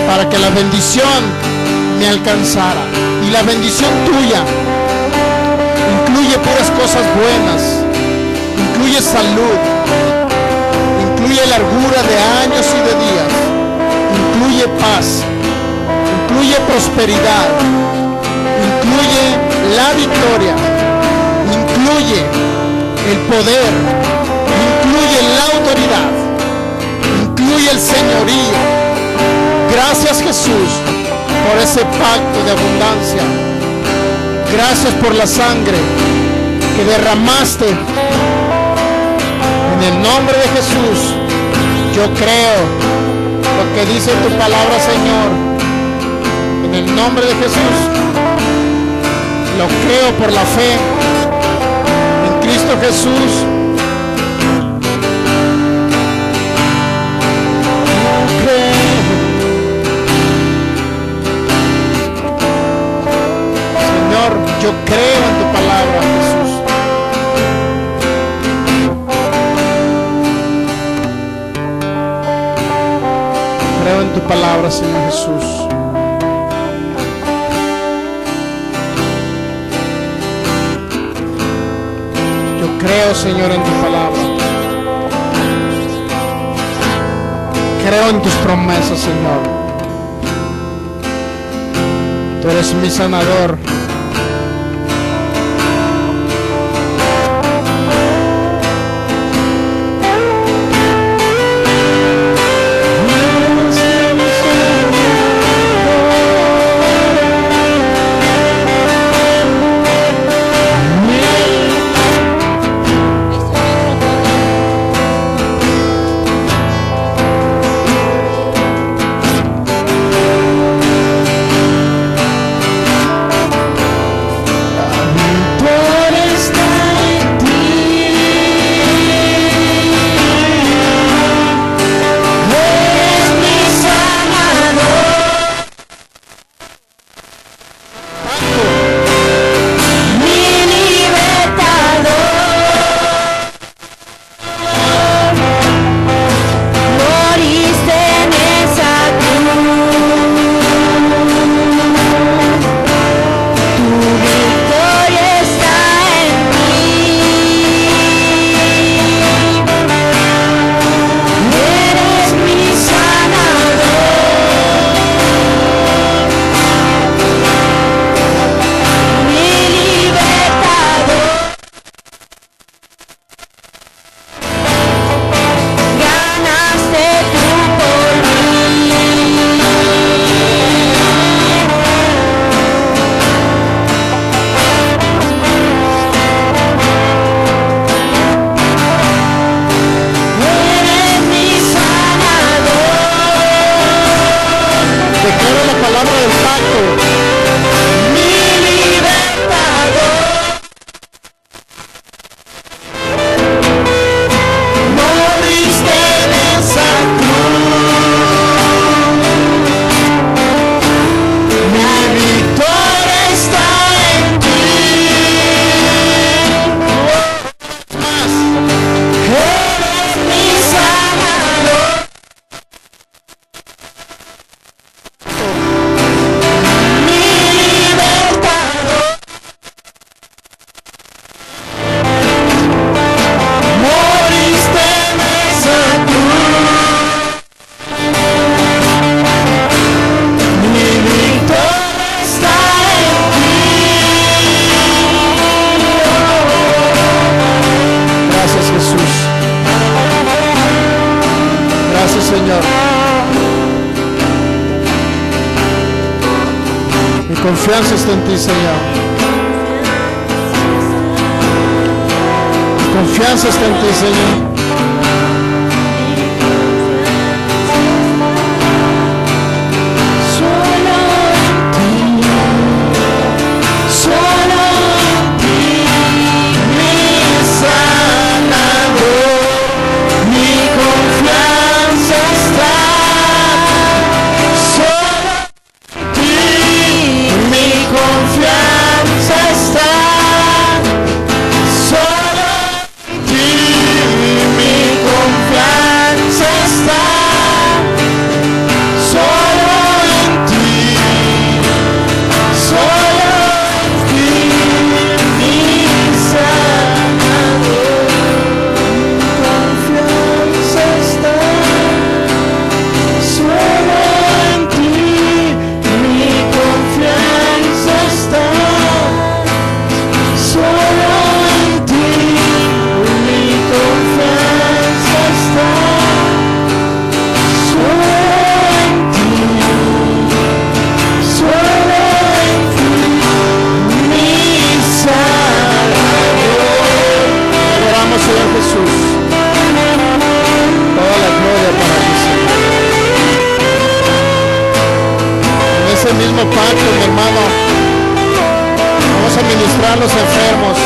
Speaker 1: para que la bendición me alcanzara. Y la bendición tuya incluye puras cosas buenas, incluye salud, incluye largura de años y de días, incluye paz, incluye prosperidad, incluye la victoria, incluye el poder, incluye la autoridad, incluye el señorío. Gracias, Jesús, por ese pacto de abundancia. Gracias por la sangre que derramaste. En el nombre de Jesús, yo creo lo que dice tu palabra, Señor. En el nombre de Jesús, lo creo por la fe en Cristo Jesús. Señor, yo creo en tu palabra, Jesús. Creo en tu palabra, Señor Jesús. Creo, Señor, en tu palabra. Creo en tus promesas, Señor. Tú eres mi sanador. Confianza está en ti, Señor. Confianza está en ti, Señor. Mismo pacto, mi hermano, vamos a ministrar a los enfermos.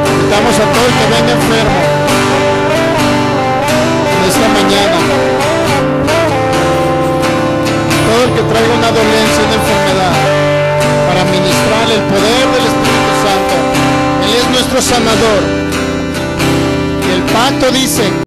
Speaker 1: Invitamos a todo el que venga enfermo en esta mañana, todo el que traiga una dolencia, una enfermedad, para ministrarle el poder del Espíritu Santo. Él es nuestro sanador y el pacto dice